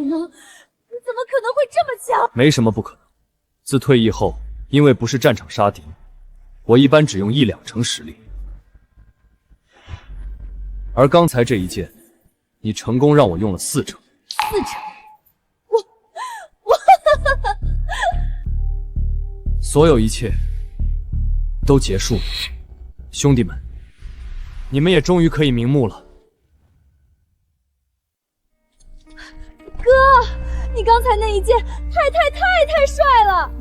S15: 么可能会这么强？
S1: 没什么不可能。自退役后，因为不是战场杀敌，我一般只用1-2成实力。而刚才这一剑，你成功让我用了4成。
S15: 4成？
S1: 所有一切都结束了，兄弟们，你们也终于可以瞑目了。
S15: 哥，你刚才那一剑太帅了！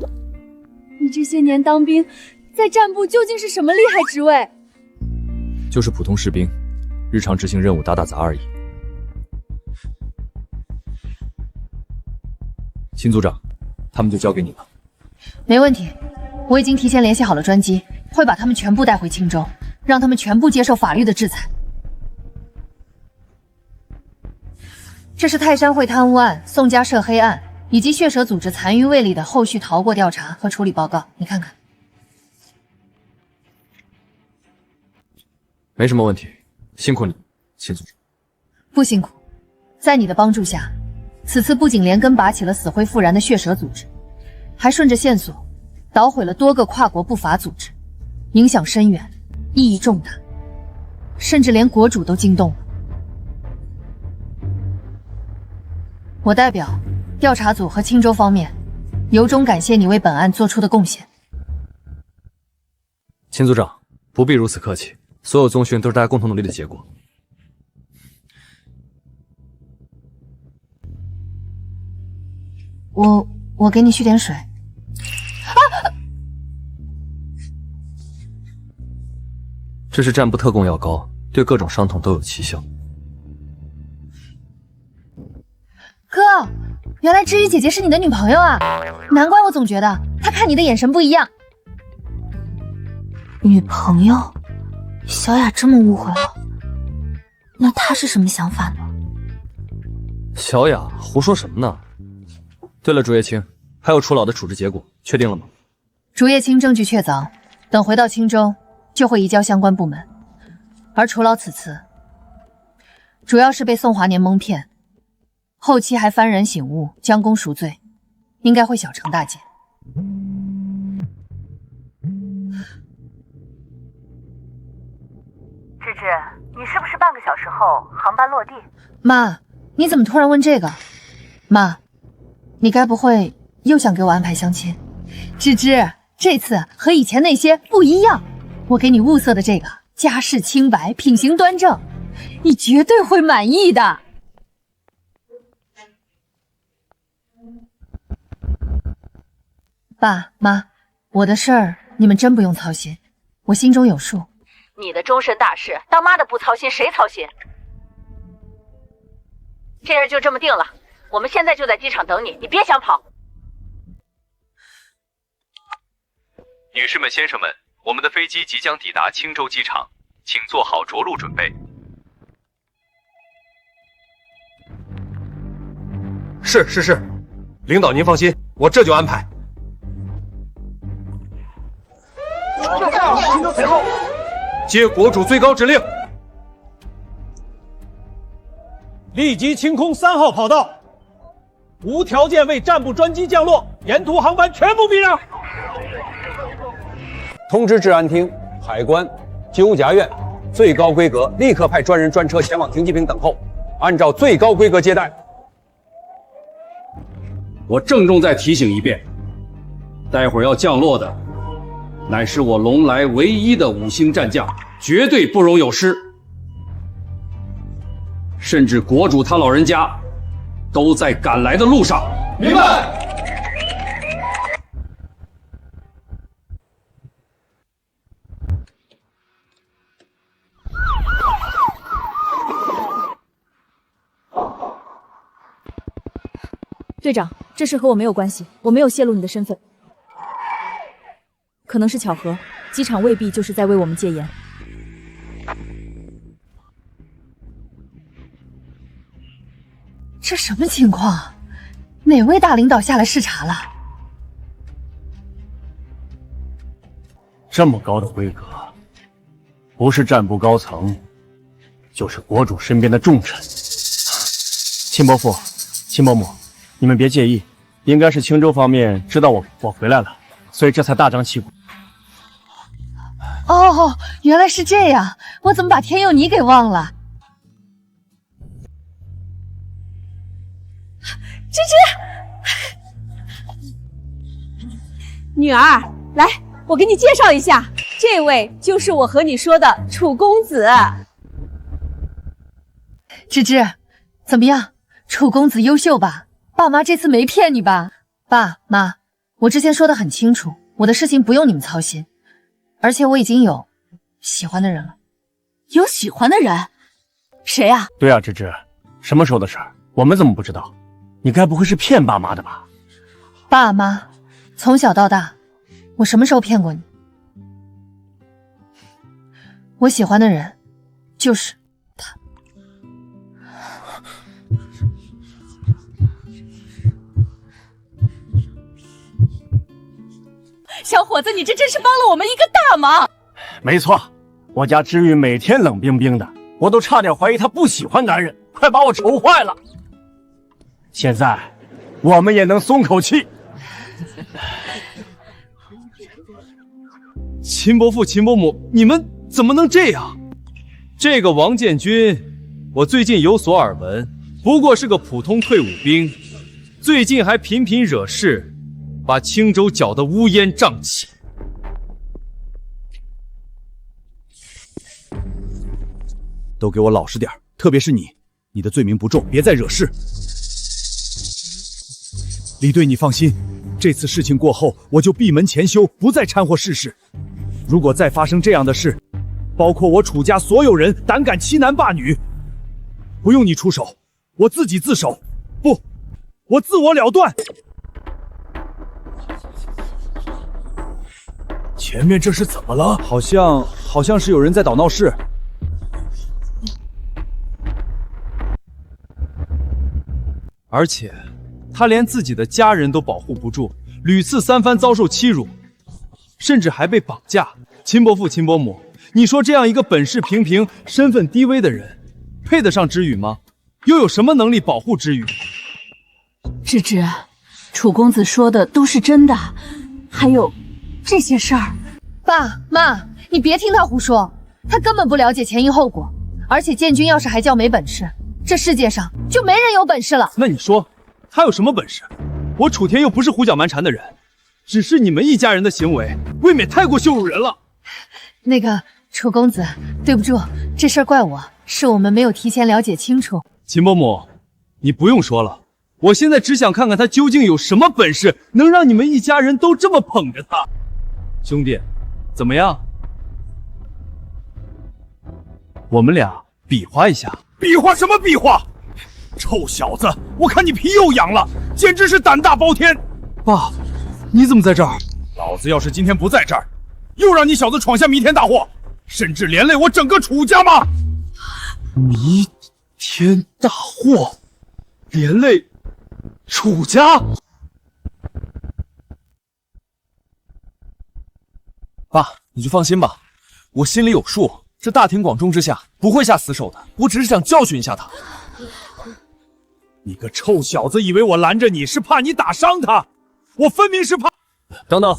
S15: 你这些年当兵，在战部究竟是什么厉害职位？
S1: 就是普通士兵，日常执行任务打打杂而已。秦组长，他们就交给你了。
S10: 没问题，我已经提前联系好了专机，会把他们全部带回青州，让他们全部接受法律的制裁。这是泰山会贪污案、宋家涉黑案以及血蛇组织残余卫里的后续逃过调查和处理报告，你看看。
S1: 没什么问题，辛苦你，秦组长。
S10: 不辛苦，在你的帮助下，此次不仅连根拔起了死灰复燃的血蛇组织，还顺着线索捣毁了多个跨国不法组织，影响深远，意义重大，甚至连国主都惊动了。我代表调查组和青州方面，由衷感谢你为本案做出的贡献。
S1: 秦组长，不必如此客气，所有宗训都是大家共同努力的结果。
S10: 我给你续点水。
S1: 这是战部特供药膏，对各种伤痛都有奇效。
S10: 哥，原来知雨姐姐是你的女朋友啊，难怪我总觉得她看你的眼神不一样。
S5: 女朋友？小雅这么误会了，那她是什么想法呢？
S1: 小雅胡说什么呢？对了，竹叶青，还有楚老的处置结果确定了吗？
S10: 竹叶青证据确凿，等回到青州就会移交相关部门。而楚老此次主要是被宋华年蒙骗，后期还幡然醒悟，将功赎罪，应该会小惩大戒。
S16: 芝芝，你是不是半个小时后航班落地？
S10: 妈，你怎么突然问这个？妈，你该不会又想给我安排相亲？芝芝，这次和以前那些不一样，我给你物色的这个家世清白，品行端正，你绝对会满意的。爸妈，我的事儿你们真不用操心，我心中有数。
S16: 你的终身大事，当妈的不操心谁操心？这事就这么定了，我们现在就在机场等你，你别想跑。
S17: 女士们、先生们，我们的飞机即将抵达青州机场，请做好着陆准备。
S18: 是，领导您放心，我这就安排。接国主最高指令，
S3: 立即清空3号跑道，无条件为战部专机降落，沿途航班全部避让。
S19: 通知治安厅、海关、纠察院，最高规格立刻派专人专车前往停机坪等候，按照最高规格接待。
S2: 我郑重再提醒一遍，待会儿要降落的乃是我龙来唯一的5星战将，绝对不容有失。甚至国主他老人家都在赶来的路上。
S3: 明白。
S15: 队长，这事和我没有关系，我没有泄露你的身份。可能是巧合，机场未必就是在为我们戒严。
S10: 这什么情况？哪位大领导下来视察了？
S9: 这么高的规格，不是战部高层，就是国主身边的重臣。
S20: 秦伯父、秦伯母，你们别介意，应该是青州方面知道我回来了，所以这才大张旗鼓。
S10: 哦，原来是这样，我怎么把天佑你给忘了？
S4: 芝芝，女儿，来，我给你介绍一下，这位就是我和你说的楚公子。
S10: 芝芝，怎么样？楚公子优秀吧？爸妈这次没骗你吧？爸妈，我之前说的很清楚，我的事情不用你们操心，而且我已经有喜欢的人了。
S4: 有喜欢的人？谁啊？
S20: 对啊，芝芝，什么时候的事儿？我们怎么不知道？你该不会是骗爸妈的吧？
S10: 爸妈，从小到大，我什么时候骗过你？我喜欢的人，就是他。
S4: 小伙子，你这真是帮了我们一个大忙。
S20: 没错，我家知玉每天冷冰冰的，我都差点怀疑她不喜欢男人，快把我愁坏了。现在我们也能松口气。
S12: 秦伯父、秦伯母，你们怎么能这样？这个王建军，我最近有所耳闻，不过是个普通退伍兵，最近还频频惹事，把青州搅得乌烟瘴气。
S3: 都给我老实点，特别是你的罪名不重，别再惹事。李队，你放心，这次事情过后，我就闭门潜修，不再掺和世事。如果再发生这样的事，包括我楚家所有人胆敢欺男霸女，不用你出手，我自己自首。不，我自我了断。前面这是怎么了？好像是有人在捣闹事。而且他连自己的家人都保护不住，屡次三番遭受欺辱，甚至还被绑架。秦伯父、秦伯母，你说这样一个本事平平、身份低微的人，配得上知羽吗？又有什么能力保护知羽？
S4: 芝芝，楚公子说的都是真的，还有这些事儿。
S10: 爸妈，你别听他胡说，他根本不了解前因后果。而且建军要是还叫没本事，这世界上就没人有本事了。
S12: 那你说他有什么本事？我楚天又不是胡搅蛮缠的人，只是你们一家人的行为未免太过羞辱人了。
S10: 那个楚公子，对不住，这事儿怪我，是我们没有提前了解清楚。
S12: 秦伯母，你不用说了，我现在只想看看他究竟有什么本事，能让你们一家人都这么捧着他。兄弟，怎么样？我们俩比划一下。
S3: 比划什么比划？臭小子，我看你皮又痒了，简直是胆大包天！
S12: 爸，你怎么在这儿？
S3: 老子要是今天不在这儿，又让你小子闯下弥天大祸，甚至连累我整个楚家吗？
S12: 弥天大祸，连累楚家？
S7: 爸，你就放心吧，我心里有数，这大庭广众之下不会下死手的，我只是想教训一下他。
S3: 你个臭小子，以为我拦着你是怕你打伤他？我分明是怕……
S1: 等等，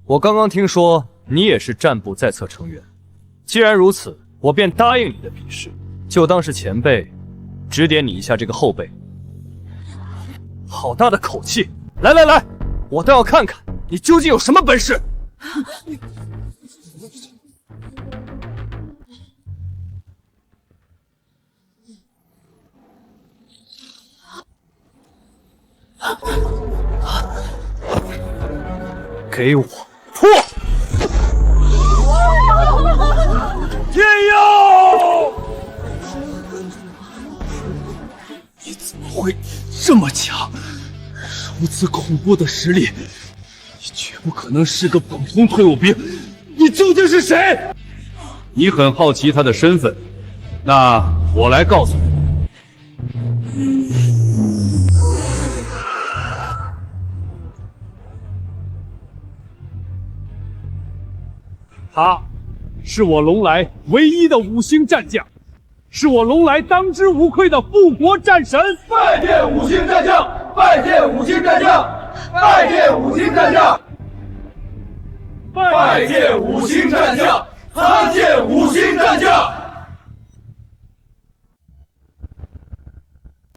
S1: 我刚刚听说你也是战部在册成员，既然如此，我便答应你的比试，就当是前辈指点你一下这个后辈。
S7: 好大的口气！来来来，我倒要看看你究竟有什么本事！
S12: 给我破！
S3: 天佑，
S12: 你怎么会这么强？如此恐怖的实力，你绝不可能是个普通退伍兵。你究竟是谁？
S2: 你很好奇他的身份，那我来告诉你。
S7: 他是我龙来唯一的5星战将，是我龙来当之无愧的复国战神。
S21: 拜见5星战将！拜见5星战将！拜见5星战将！拜见5星战将！参见5星战将！